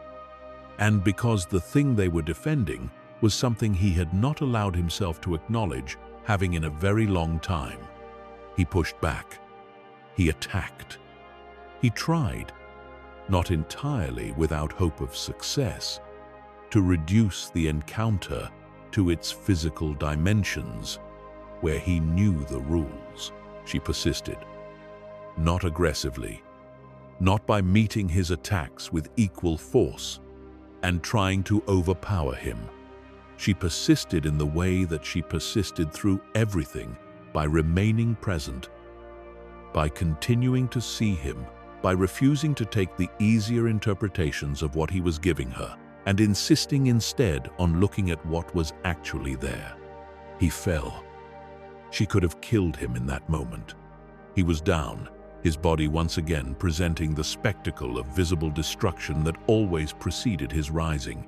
and because the thing they were defending was something he had not allowed himself to acknowledge having in a very long time. He pushed back. He attacked. He tried, not entirely without hope of success, to reduce the encounter to its physical dimensions, where he knew the rules. She persisted. Not aggressively, not by meeting his attacks with equal force and trying to overpower him. She persisted in the way that she persisted through everything, by remaining present, by continuing to see him, by refusing to take the easier interpretations of what he was giving her, and insisting instead on looking at what was actually there. He fell. She could have killed him in that moment. He was down, his body once again presenting the spectacle of visible destruction that always preceded his rising.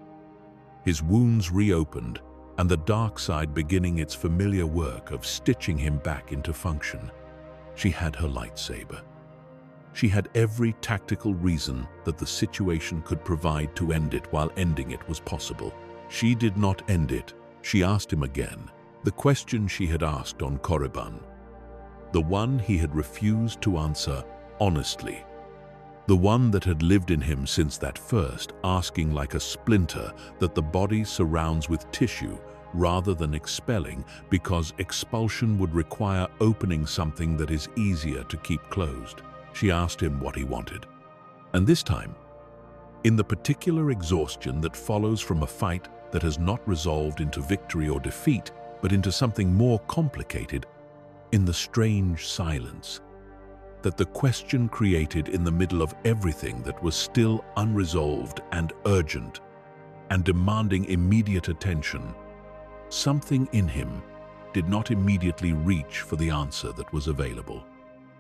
His wounds reopened, and the dark side beginning its familiar work of stitching him back into function. She had her lightsaber. She had every tactical reason that the situation could provide to end it while ending it was possible. She did not end it. She asked him again, the question she had asked on Korriban, the one he had refused to answer honestly, the one that had lived in him since that first, asking like a splinter that the body surrounds with tissue rather than expelling, because expulsion would require opening something that is easier to keep closed. She asked him what he wanted. And this time, in the particular exhaustion that follows from a fight that has not resolved into victory or defeat, but into something more complicated, in the strange silence that the question created in the middle of everything that was still unresolved and urgent and demanding immediate attention, something in him did not immediately reach for the answer that was available.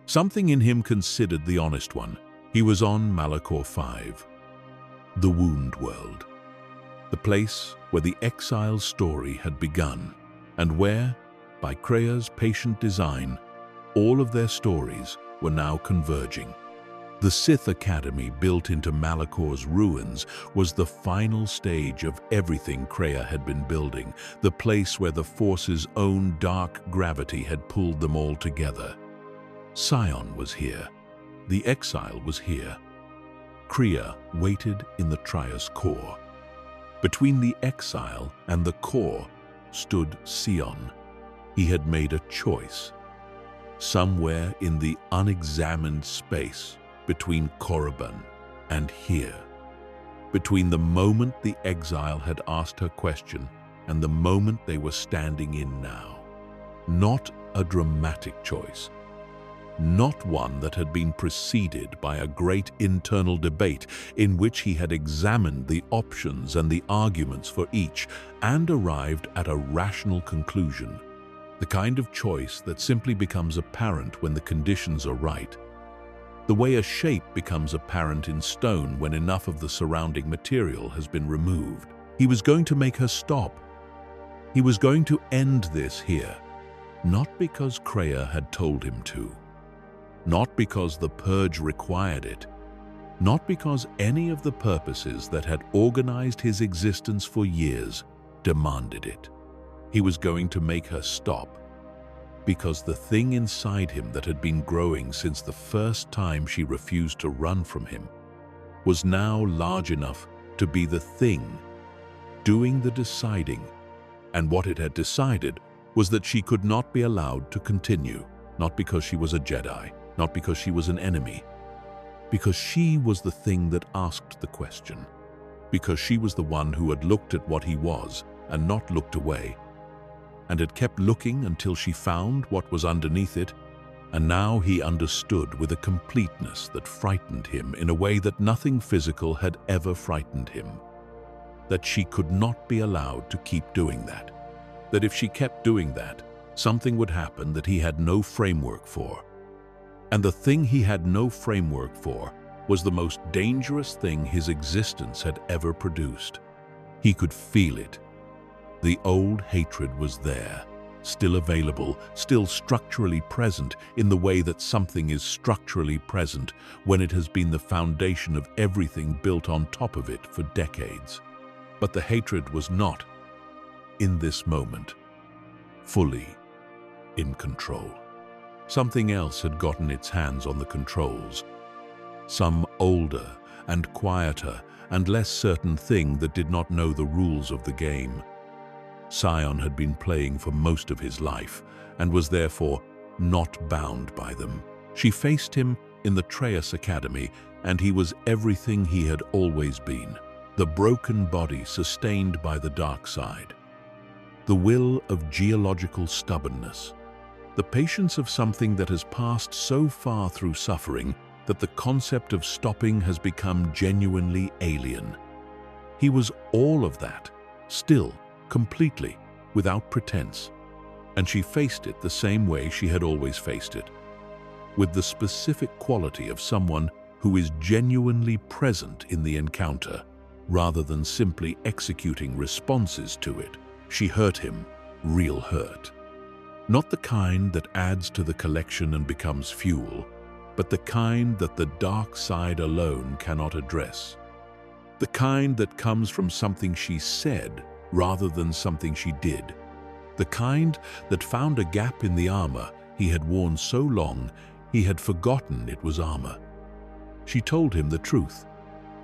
Something in him considered the honest one. He was on Malachor 5, the Wound World, the place where the exile's story had begun, and where, by Krea's patient design, all of their stories were now converging. The Sith Academy built into Malachor's ruins was the final stage of everything Krea had been building, the place where the Force's own dark gravity had pulled them all together. Sion was here. The exile was here. Krea waited in the Trias core. Between the exile and the core stood Sion. He had made a choice. Somewhere in the unexamined space between Korriban and here, between the moment the exile had asked her question and the moment they were standing in now. Not a dramatic choice, not one that had been preceded by a great internal debate in which he had examined the options and the arguments for each and arrived at a rational conclusion. The kind of choice that simply becomes apparent when the conditions are right. The way a shape becomes apparent in stone when enough of the surrounding material has been removed. He was going to make her stop. He was going to end this here, not because Krea had told him to, not because the purge required it, not because any of the purposes that had organized his existence for years demanded it. He was going to make her stop because the thing inside him that had been growing since the first time she refused to run from him was now large enough to be the thing doing the deciding, and what it had decided was that she could not be allowed to continue, not because she was a Jedi, not because she was an enemy, because she was the thing that asked the question, because she was the one who had looked at what he was and not looked away, and had kept looking until she found what was underneath it, and now he understood with a completeness that frightened him in a way that nothing physical had ever frightened him, that she could not be allowed to keep doing that, that if she kept doing that, something would happen that he had no framework for. And the thing he had no framework for was the most dangerous thing his existence had ever produced. He could feel it. The old hatred was there. still available, still structurally present in the way that something is structurally present when it has been the foundation of everything built on top of it for decades. But the hatred was not, in this moment, fully in control. Something else had gotten its hands on the controls. Some older and quieter and less certain thing that did not know the rules of the game. Sion had been playing for most of his life and was therefore not bound by them. She faced him in the Traeus Academy, and he was everything he had always been. The broken body sustained by the dark side. The will of geological stubbornness. The patience of something that has passed so far through suffering that the concept of stopping has become genuinely alien. He was all of that, still, completely, without pretense. And she faced it the same way she had always faced it, with the specific quality of someone who is genuinely present in the encounter, rather than simply executing responses to it. She hurt him, real hurt. Not the kind that adds to the collection and becomes fuel, but the kind that the dark side alone cannot address. The kind that comes from something she said rather than something she did. The kind that found a gap in the armor he had worn so long he had forgotten it was armor. She told him the truth,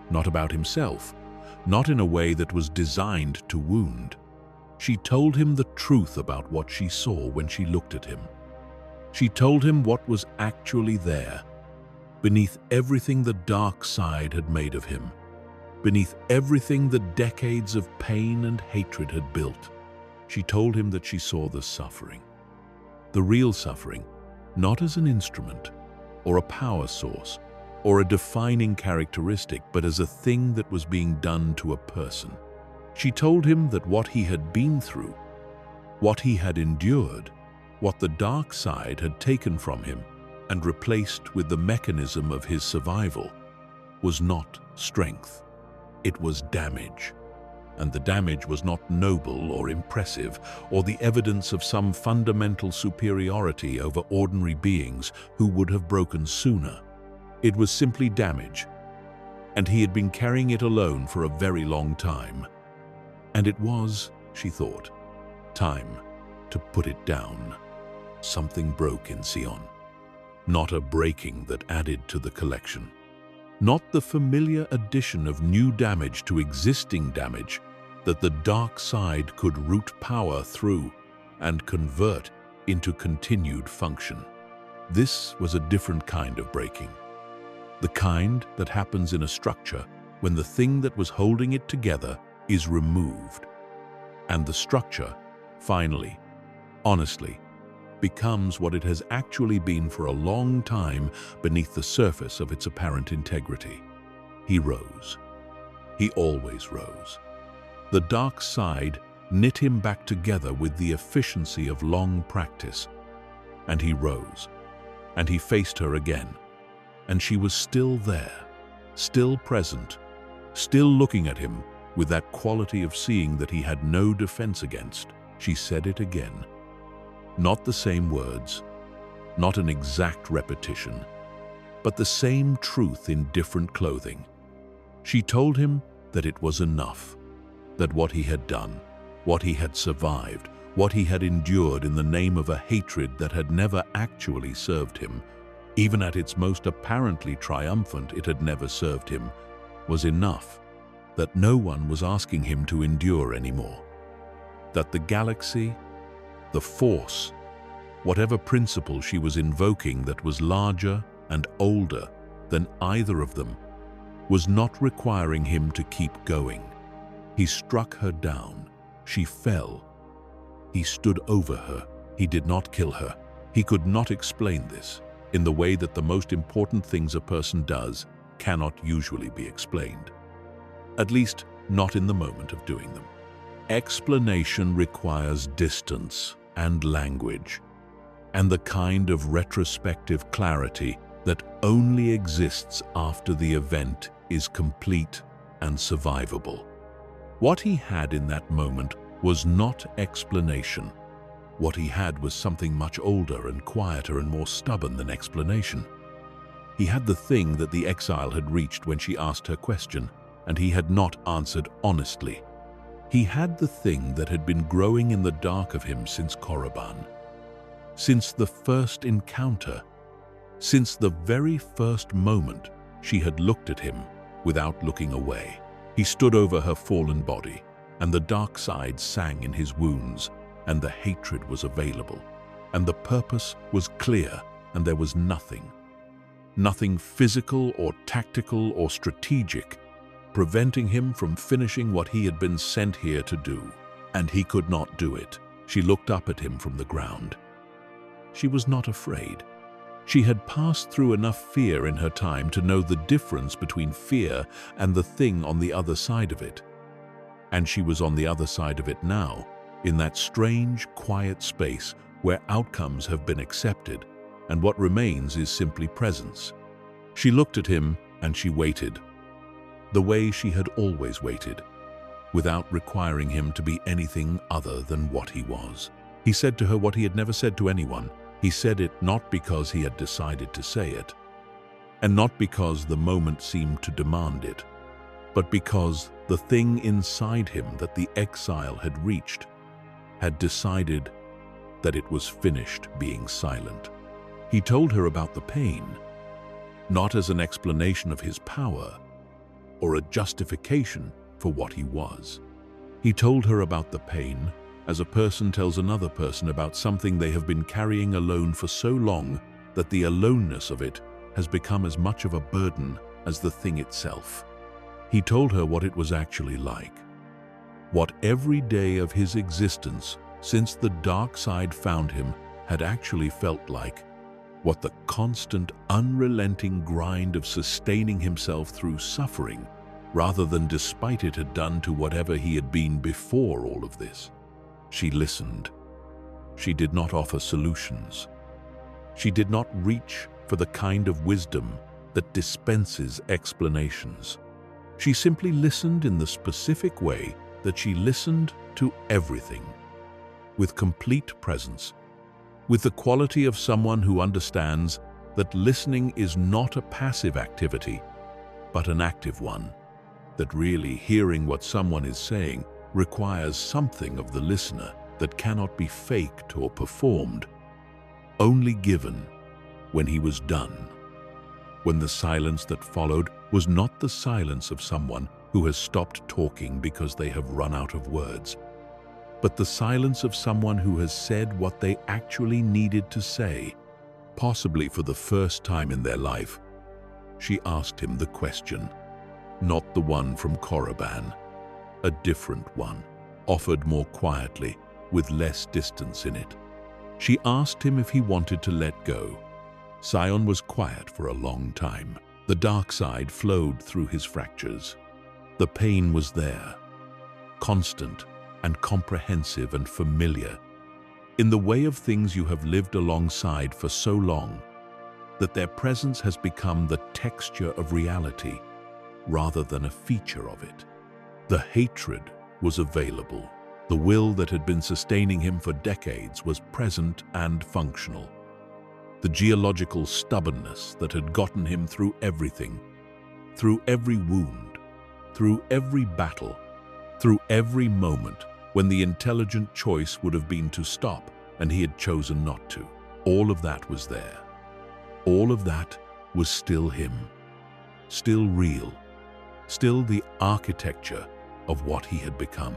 not about himself, not in a way that was designed to wound. She told him the truth about what she saw when she looked at him. She told him what was actually there, beneath everything the dark side had made of him, beneath everything the decades of pain and hatred had built. She told him that she saw the suffering, the real suffering, not as an instrument or a power source or a defining characteristic, but as a thing that was being done to a person. She told him that what he had been through, what he had endured, what the dark side had taken from him and replaced with the mechanism of his survival, was not strength. It was damage. And the damage was not noble or impressive or the evidence of some fundamental superiority over ordinary beings who would have broken sooner. It was simply damage, and he had been carrying it alone for a very long time. And it was, she thought, time to put it down. Something broke in Sion. Not a breaking that added to the collection. Not the familiar addition of new damage to existing damage that the dark side could root power through and convert into continued function. This was a different kind of breaking. The kind that happens in a structure when the thing that was holding it together is removed, and the structure, finally, honestly, becomes what it has actually been for a long time beneath the surface of its apparent integrity. He rose. He always rose. The dark side knit him back together with the efficiency of long practice, and he rose, and he faced her again, and she was still there, still present, still looking at him with that quality of seeing that he had no defense against. She said it again. Not the same words, not an exact repetition, but the same truth in different clothing. She told him that it was enough, that what he had done, what he had survived, what he had endured in the name of a hatred that had never actually served him, even at its most apparently triumphant it had never served him, was enough, that no one was asking him to endure anymore, that the galaxy, the force, whatever principle she was invoking that was larger and older than either of them, was not requiring him to keep going. He struck her down. She fell. He stood over her. He did not kill her. He could not explain this in the way that the most important things a person does cannot usually be explained. At least, not in the moment of doing them. Explanation requires distance and language, and the kind of retrospective clarity that only exists after the event is complete and survivable. What he had in that moment was not explanation. What he had was something much older and quieter and more stubborn than explanation. He had the thing that the exile had reached when she asked her question, and he had not answered honestly. He had the thing that had been growing in the dark of him since Korriban. Since the first encounter, since the very first moment she had looked at him without looking away. He stood over her fallen body, and the dark side sang in his wounds, and the hatred was available, and the purpose was clear, and there was nothing physical or tactical or strategic preventing him from finishing what he had been sent here to do. And he could not do it. She looked up at him from the ground. She was not afraid. She had passed through enough fear in her time to know the difference between fear and the thing on the other side of it. And she was on the other side of it now, in that strange, quiet space where outcomes have been accepted, and what remains is simply presence. She looked at him and she waited, the way she had always waited, without requiring him to be anything other than what he was. He said to her what he had never said to anyone. He said it not because he had decided to say it, and not because the moment seemed to demand it, but because the thing inside him that the exile had reached had decided that it was finished being silent. He told her about the pain, not as an explanation of his power or a justification for what he was. He told her about the pain as a person tells another person about something they have been carrying alone for so long that the aloneness of it has become as much of a burden as the thing itself. He told her what it was actually like, what every day of his existence since the dark side found him had actually felt like, what the constant, unrelenting grind of sustaining himself through suffering, rather than despite it, had done to whatever he had been before all of this. She listened. She did not offer solutions. She did not reach for the kind of wisdom that dispenses explanations. She simply listened in the specific way that she listened to everything, with complete presence, with the quality of someone who understands that listening is not a passive activity, but an active one, that really hearing what someone is saying requires something of the listener that cannot be faked or performed, only given when he was done, when the silence that followed was not the silence of someone who has stopped talking because they have run out of words, but the silence of someone who has said what they actually needed to say, possibly for the first time in their life. She asked him the question, not the one from Korriban, a different one, offered more quietly, with less distance in it. She asked him if he wanted to let go. Sion was quiet for a long time. The dark side flowed through his fractures. The pain was there, constant and comprehensive and familiar, in the way of things you have lived alongside for so long, that their presence has become the texture of reality rather than a feature of it. The hatred was available. The will that had been sustaining him for decades was present and functional. The geological stubbornness that had gotten him through everything, through every wound, through every battle, through every moment when the intelligent choice would have been to stop and he had chosen not to. All of that was there. All of that was still him, still real, still the architecture of what he had become.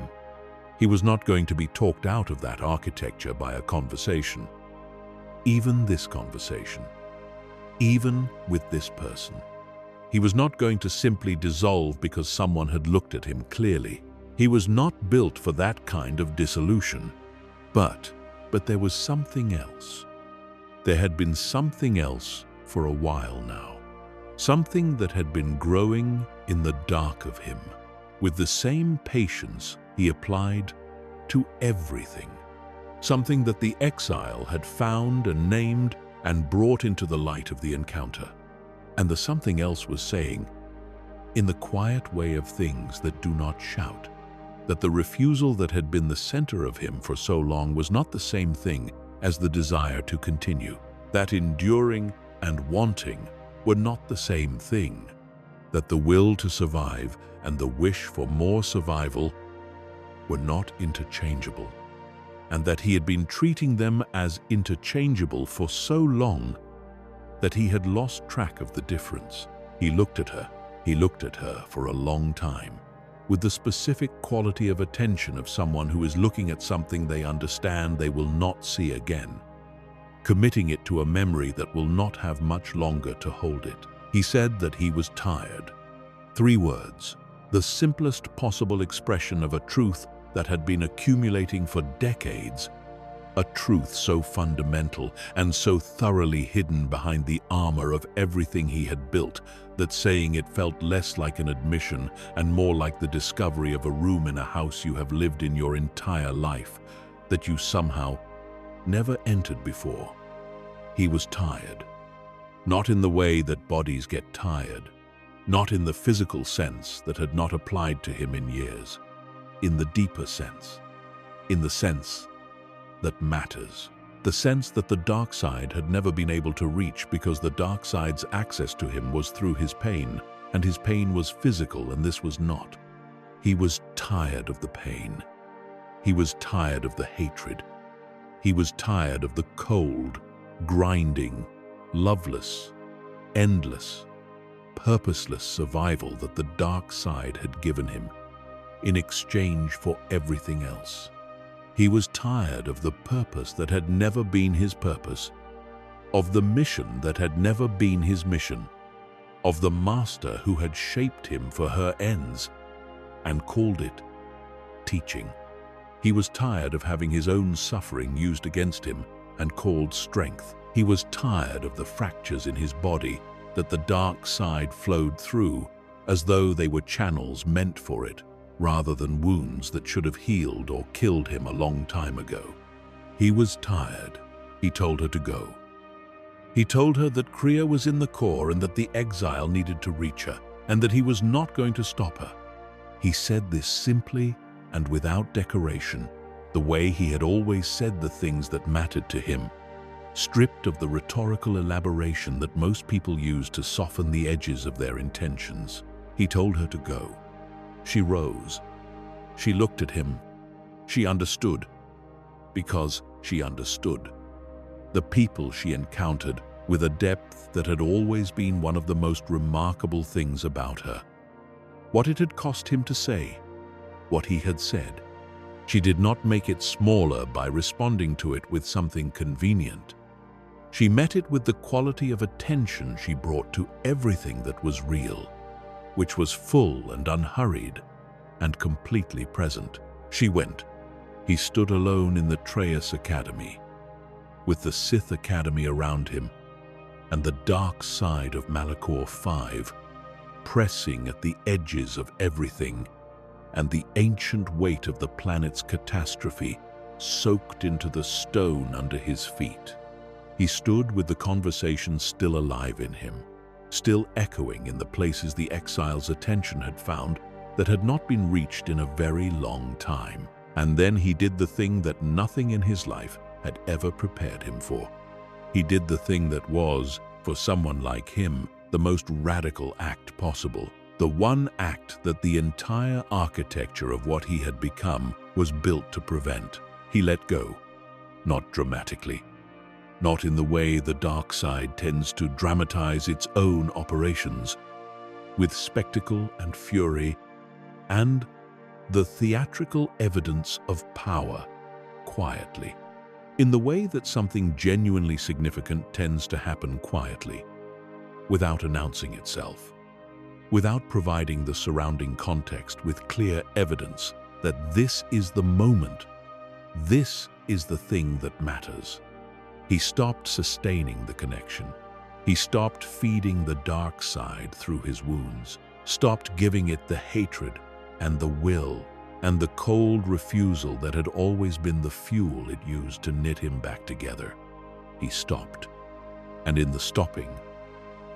He was not going to be talked out of that architecture by a conversation. Even this conversation, even with this person. He was not going to simply dissolve because someone had looked at him clearly. He was not built for that kind of dissolution. But there was something else. There had been something else for a while now. Something that had been growing in the dark of him, with the same patience he applied to everything. Something that the exile had found and named and brought into the light of the encounter. And the something else was saying, in the quiet way of things that do not shout, that the refusal that had been the center of him for so long was not the same thing as the desire to continue, that enduring and wanting were not the same thing, that the will to survive and the wish for more survival were not interchangeable, and that he had been treating them as interchangeable for so long that he had lost track of the difference. He looked at her for a long time, with the specific quality of attention of someone who is looking at something they understand they will not see again, committing it to a memory that will not have much longer to hold it. He said that he was tired. 3 words, the simplest possible expression of a truth that had been accumulating for decades, a truth so fundamental and so thoroughly hidden behind the armor of everything he had built that saying it felt less like an admission and more like the discovery of a room in a house you have lived in your entire life that you somehow never entered before. He was tired, not in the way that bodies get tired, not in the physical sense that had not applied to him in years, in the deeper sense, in the sense that matters. The sense that the dark side had never been able to reach because the dark side's access to him was through his pain, and his pain was physical and this was not. He was tired of the pain. He was tired of the hatred. He was tired of the cold, grinding, loveless, endless, purposeless survival that the dark side had given him in exchange for everything else. He was tired of the purpose that had never been his purpose, of the mission that had never been his mission, of the master who had shaped him for her ends and called it teaching. He was tired of having his own suffering used against him and called strength. He was tired of the fractures in his body that the dark side flowed through as though they were channels meant for it, rather than wounds that should have healed or killed him a long time ago. He was tired. He told her to go. He told her that Kriya was in the core and that the exile needed to reach her, and that he was not going to stop her. He said this simply and without decoration, the way he had always said the things that mattered to him, stripped of the rhetorical elaboration that most people use to soften the edges of their intentions. He told her to go. She rose. She looked at him. She understood, because she understood. The people she encountered with a depth that had always been one of the most remarkable things about her. What it had cost him to say, what he had said. She did not make it smaller by responding to it with something convenient. She met it with the quality of attention she brought to everything that was real, which was full and unhurried and completely present. She went. He stood alone in the Treyas Academy, with the Sith Academy around him, and the dark side of Malachor 5 pressing at the edges of everything, and the ancient weight of the planet's catastrophe soaked into the stone under his feet. He stood with the conversation still alive in him, still echoing in the places the exile's attention had found that had not been reached in a very long time. And then he did the thing that nothing in his life had ever prepared him for. He did the thing that was, for someone like him, the most radical act possible, the one act that the entire architecture of what he had become was built to prevent. He let go, not dramatically, not in the way the dark side tends to dramatize its own operations, with spectacle and fury and the theatrical evidence of power, quietly, in the way that something genuinely significant tends to happen quietly, without announcing itself, without providing the surrounding context with clear evidence that this is the moment, this is the thing that matters. He stopped sustaining the connection. He stopped feeding the dark side through his wounds, stopped giving it the hatred and the will and the cold refusal that had always been the fuel it used to knit him back together. He stopped, and in the stopping,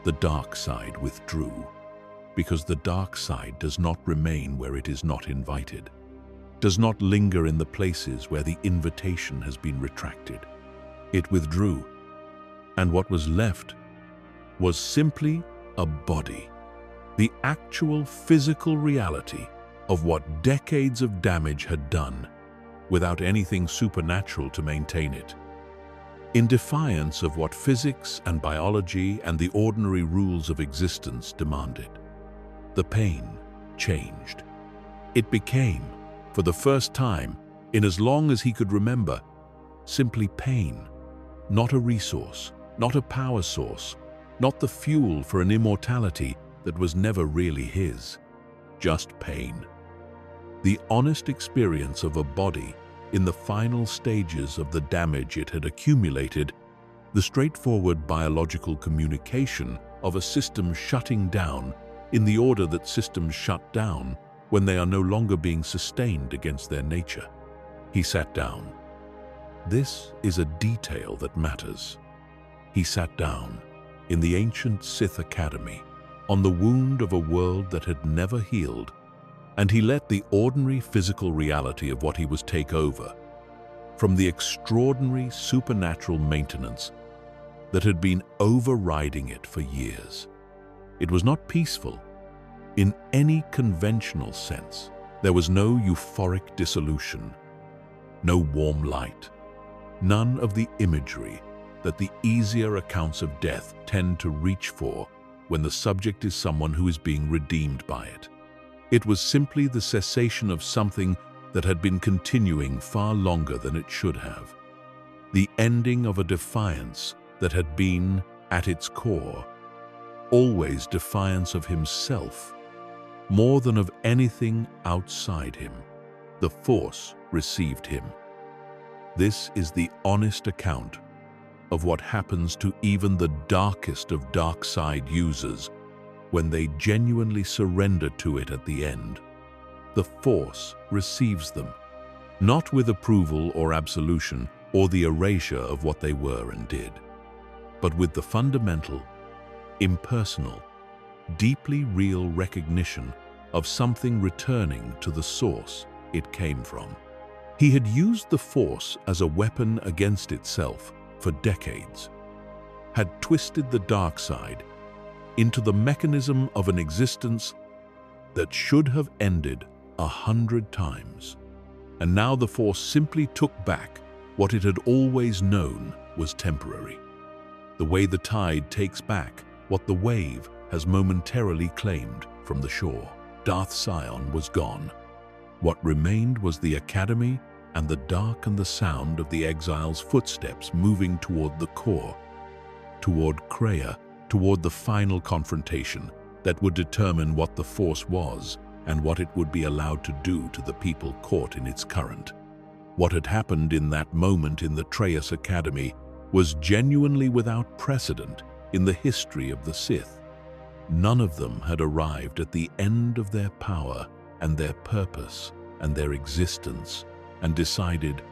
the dark side withdrew, because the dark side does not remain where it is not invited. does not linger in the places where the invitation has been retracted. It withdrew, and what was left was simply a body, the actual physical reality of what decades of damage had done, without anything supernatural to maintain it. In defiance of what physics and biology and the ordinary rules of existence demanded, the pain changed. It became, for the first time in as long as he could remember, simply pain, not a resource, not a power source, not the fuel for an immortality that was never really his, just pain. The honest experience of a body in the final stages of the damage it had accumulated, the straightforward biological communication of a system shutting down in the order that systems shut down when they are no longer being sustained against their nature. He sat down. This is a detail that matters. He sat down in the ancient Sith Academy on the wound of a world that had never healed, and he let the ordinary physical reality of what he was take over from the extraordinary supernatural maintenance that had been overriding it for years. It was not peaceful in any conventional sense. There was no euphoric dissolution, no warm light, none of the imagery that the easier accounts of death tend to reach for when the subject is someone who is being redeemed by it. It was simply the cessation of something that had been continuing far longer than it should have. The ending of a defiance that had been, at its core, always defiance of himself, more than of anything outside him. The Force received him. This is the honest account of what happens to even the darkest of dark side users when they genuinely surrender to it at the end. The Force receives them, not with approval or absolution or the erasure of what they were and did, but with the fundamental, impersonal, deeply real recognition of something returning to the source it came from. He had used the Force as a weapon against itself for decades, had twisted the dark side into the mechanism of an existence that should have ended 100 times. And now the Force simply took back what it had always known was temporary. The way the tide takes back what the wave has momentarily claimed from the shore. Darth Sion was gone. What remained was the Academy and the dark and the sound of the exile's footsteps moving toward the core, toward Kreia, toward the final confrontation that would determine what the Force was and what it would be allowed to do to the people caught in its current. What had happened in that moment in the Treyas Academy was genuinely without precedent in the history of the Sith. None of them had arrived at the end of their power and their purpose and their existence and decided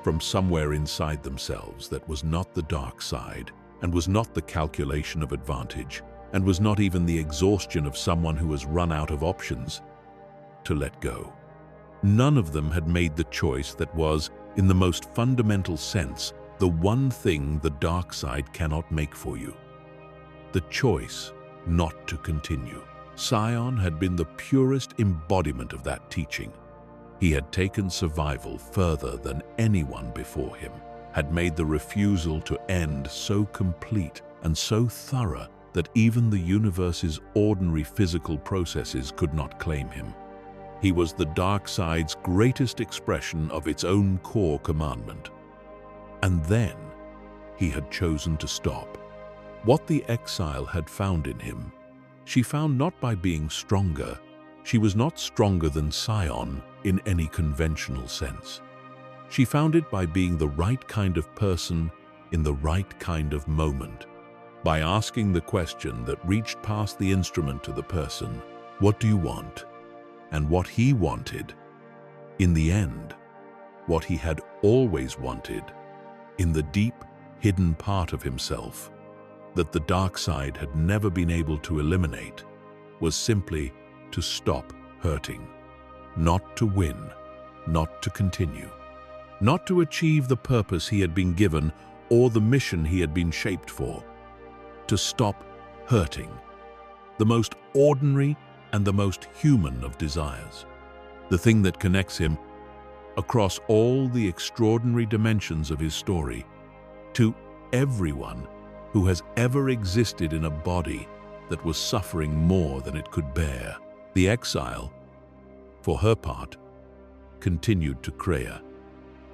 from somewhere inside themselves that was not the dark side and was not the calculation of advantage and was not even the exhaustion of someone who has run out of options to let go. None of them had made the choice that was, in the most fundamental sense, the one thing the dark side cannot make for you. The choice not to continue. Sion had been the purest embodiment of that teaching. He had taken survival further than anyone before him, had made the refusal to end so complete and so thorough that even the universe's ordinary physical processes could not claim him. He was the dark side's greatest expression of its own core commandment. And then he had chosen to stop. What the exile had found in him, she found not by being stronger. She was not stronger than Sion in any conventional sense. She found it by being the right kind of person in the right kind of moment, by asking the question that reached past the instrument to the person, "What do you want?" And what he wanted, in the end, what he had always wanted, in the deep, hidden part of himself, that the dark side had never been able to eliminate, was simply to stop hurting, not to win, not to continue, not to achieve the purpose he had been given or the mission he had been shaped for, to stop hurting, the most ordinary and the most human of desires, the thing that connects him across all the extraordinary dimensions of his story, to everyone who has ever existed in a body that was suffering more than it could bear. The exile, for her part, continued to Kreia.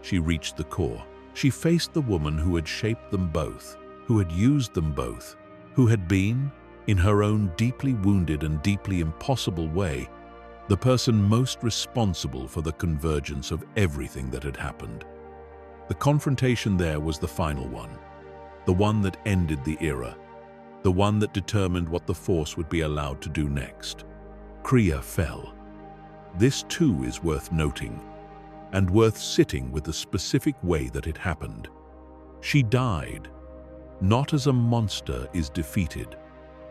She reached the core. She faced the woman who had shaped them both, who had used them both, who had been, in her own deeply wounded and deeply impossible way, the person most responsible for the convergence of everything that had happened. The confrontation there was the final one, the one that ended the era, the one that determined what the Force would be allowed to do next. Kreia fell. This too is worth noting, and worth sitting with the specific way that it happened. She died, not as a monster is defeated,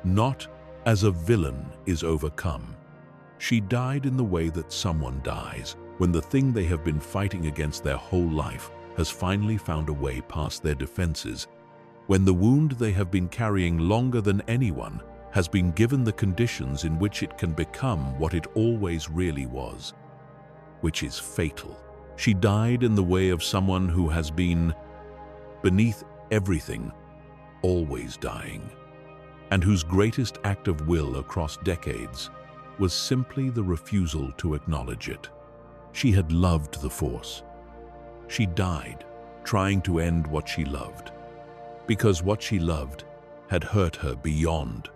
not as a villain is overcome. She died in the way that someone dies, when the thing they have been fighting against their whole life has finally found a way past their defenses, when the wound they have been carrying longer than anyone has been given the conditions in which it can become what it always really was, which is fatal. She died in the way of someone who has been, beneath everything, always dying, and whose greatest act of will across decades was simply the refusal to acknowledge it. She had loved the Force. She died trying to end what she loved, because what she loved had hurt her beyond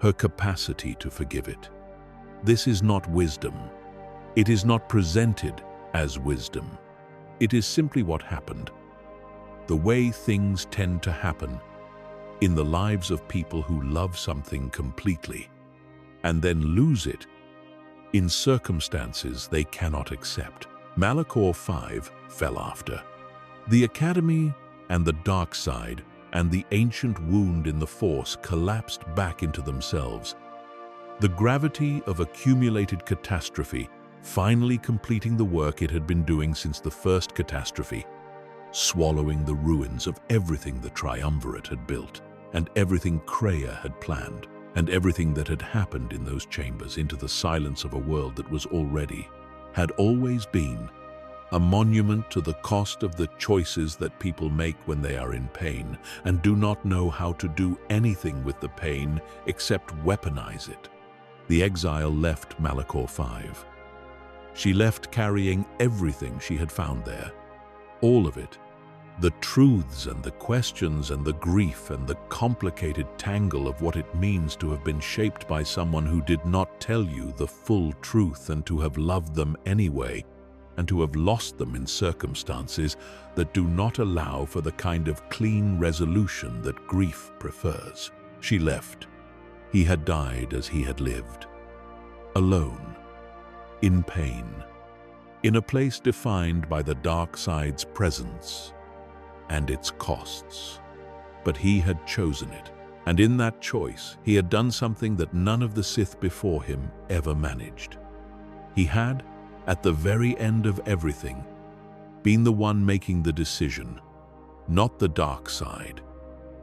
her capacity to forgive it. This is not wisdom. It is not presented as wisdom. It is simply what happened, the way things tend to happen in the lives of people who love something completely and then lose it in circumstances they cannot accept. Malachor 5 fell after. The Academy and the dark side and the ancient wound in the Force collapsed back into themselves. The gravity of accumulated catastrophe finally completing the work it had been doing since the first catastrophe, swallowing the ruins of everything the Triumvirate had built, and everything Kreia had planned, and everything that had happened in those chambers into the silence of a world that was already, had always been, a monument to the cost of the choices that people make when they are in pain and do not know how to do anything with the pain except weaponize it. The exile left Malachor 5. She left carrying everything she had found there, all of it, the truths and the questions and the grief and the complicated tangle of what it means to have been shaped by someone who did not tell you the full truth and to have loved them anyway, and to have lost them in circumstances that do not allow for the kind of clean resolution that grief prefers. She left. He had died as he had lived, alone, in pain, in a place defined by the dark side's presence and its costs. But he had chosen it, and in that choice he had done something that none of the Sith before him ever managed. He had, at the very end of everything, been the one making the decision, not the dark side,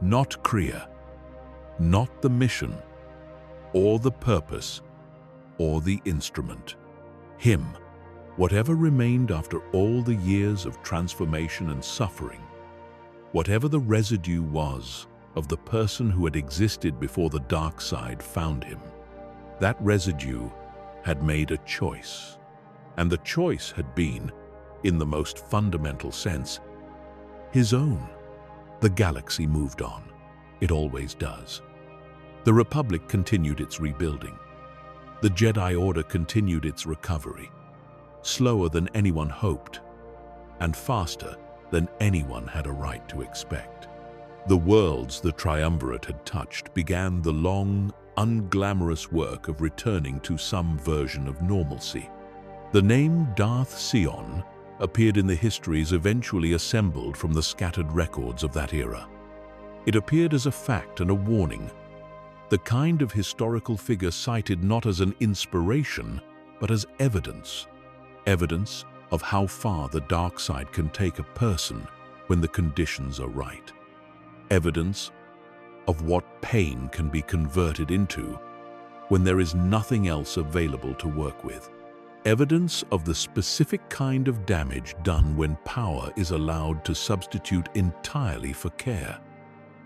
not Kreia, not the mission, or the purpose, or the instrument. Him, whatever remained after all the years of transformation and suffering, whatever the residue was of the person who had existed before the dark side found him, that residue had made a choice. And the choice had been, in the most fundamental sense, his own. The galaxy moved on. It always does. The Republic continued its rebuilding. The Jedi Order continued its recovery, slower than anyone hoped, and faster than anyone had a right to expect. The worlds the Triumvirate had touched began the long, unglamorous work of returning to some version of normalcy. The name Darth Sion appeared in the histories eventually assembled from the scattered records of that era. It appeared as a fact and a warning, the kind of historical figure cited not as an inspiration, but as evidence. Evidence of how far the dark side can take a person when the conditions are right. Evidence of what pain can be converted into when there is nothing else available to work with. Evidence of the specific kind of damage done when power is allowed to substitute entirely for care.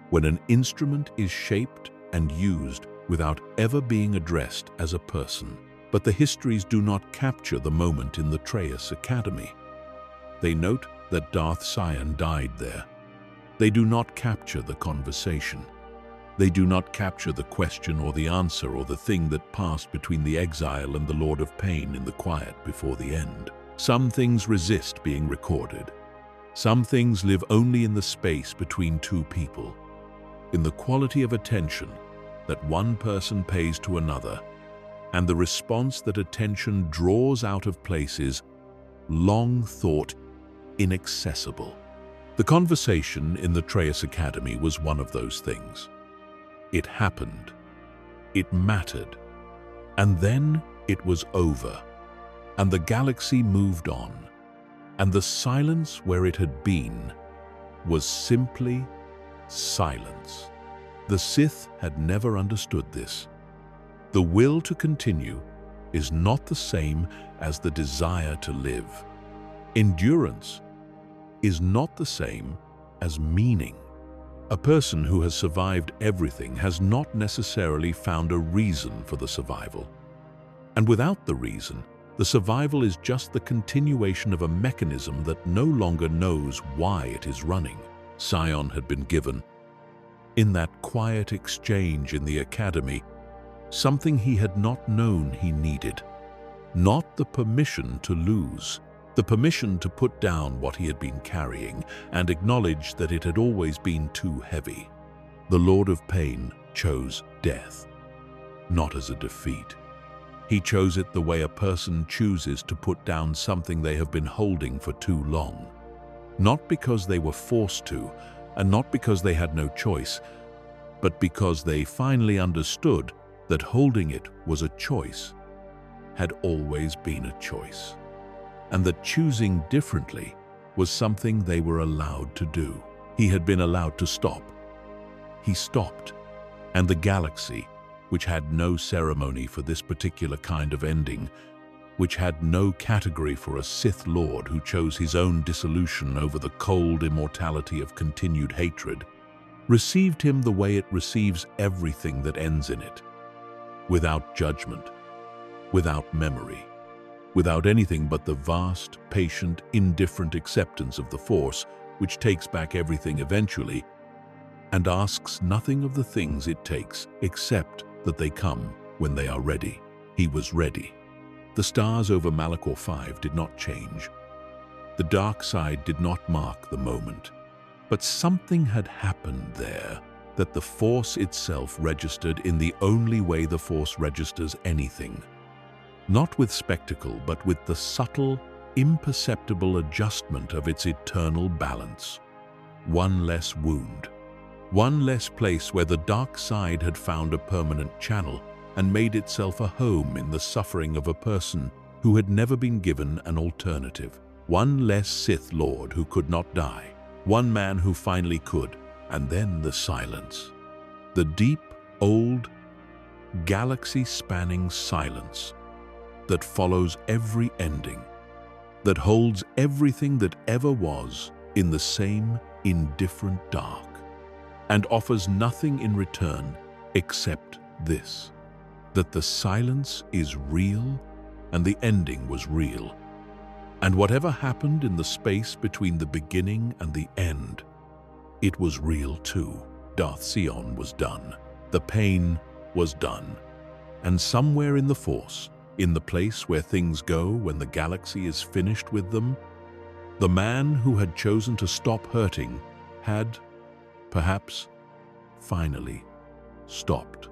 When an instrument is shaped and used without ever being addressed as a person. But the histories do not capture the moment in the Trajas Academy. They note that Darth Sion died there. They do not capture the conversation. They do not capture the question or the answer or the thing that passed between the exile and the Lord of Pain in the quiet before the end. Some things resist being recorded. Some things live only in the space between two people, in the quality of attention that one person pays to another, and the response that attention draws out of places long thought inaccessible. The conversation in the Trajas Academy was one of those things. It happened, it mattered, and then it was over, and the galaxy moved on, and the silence where it had been was simply silence. The Sith had never understood this. The will to continue is not the same as the desire to live. Endurance is not the same as meaning. A person who has survived everything has not necessarily found a reason for the survival. And without the reason, the survival is just the continuation of a mechanism that no longer knows why it is running. Sion had been given, in that quiet exchange in the academy, something he had not known he needed. Not the permission to lose, the permission to put down what he had been carrying and acknowledge that it had always been too heavy. The Lord of Pain chose death, not as a defeat. He chose it the way a person chooses to put down something they have been holding for too long. Not because they were forced to, and not because they had no choice, but because they finally understood that holding it was a choice, had always been a choice, and that choosing differently was something they were allowed to do. He had been allowed to stop. He stopped, and the galaxy, which had no ceremony for this particular kind of ending, which had no category for a Sith Lord who chose his own dissolution over the cold immortality of continued hatred, received him the way it receives everything that ends in it, without judgment, without memory, without anything but the vast, patient, indifferent acceptance of the Force, which takes back everything eventually, and asks nothing of the things it takes except that they come when they are ready. He was ready. The stars over Malachor 5 did not change. The dark side did not mark the moment. But something had happened there that the Force itself registered in the only way the Force registers anything. Not with spectacle, but with the subtle, imperceptible adjustment of its eternal balance. One less wound. One less place where the dark side had found a permanent channel and made itself a home in the suffering of a person who had never been given an alternative. One less Sith Lord who could not die. One man who finally could. And then the silence. The deep, old, galaxy-spanning silence that follows every ending, that holds everything that ever was in the same indifferent dark, and offers nothing in return except this, that the silence is real and the ending was real. And whatever happened in the space between the beginning and the end, it was real too. Darth Sion was done. The pain was done. And somewhere in the Force, in the place where things go when the galaxy is finished with them, the man who had chosen to stop hurting had, perhaps, finally stopped.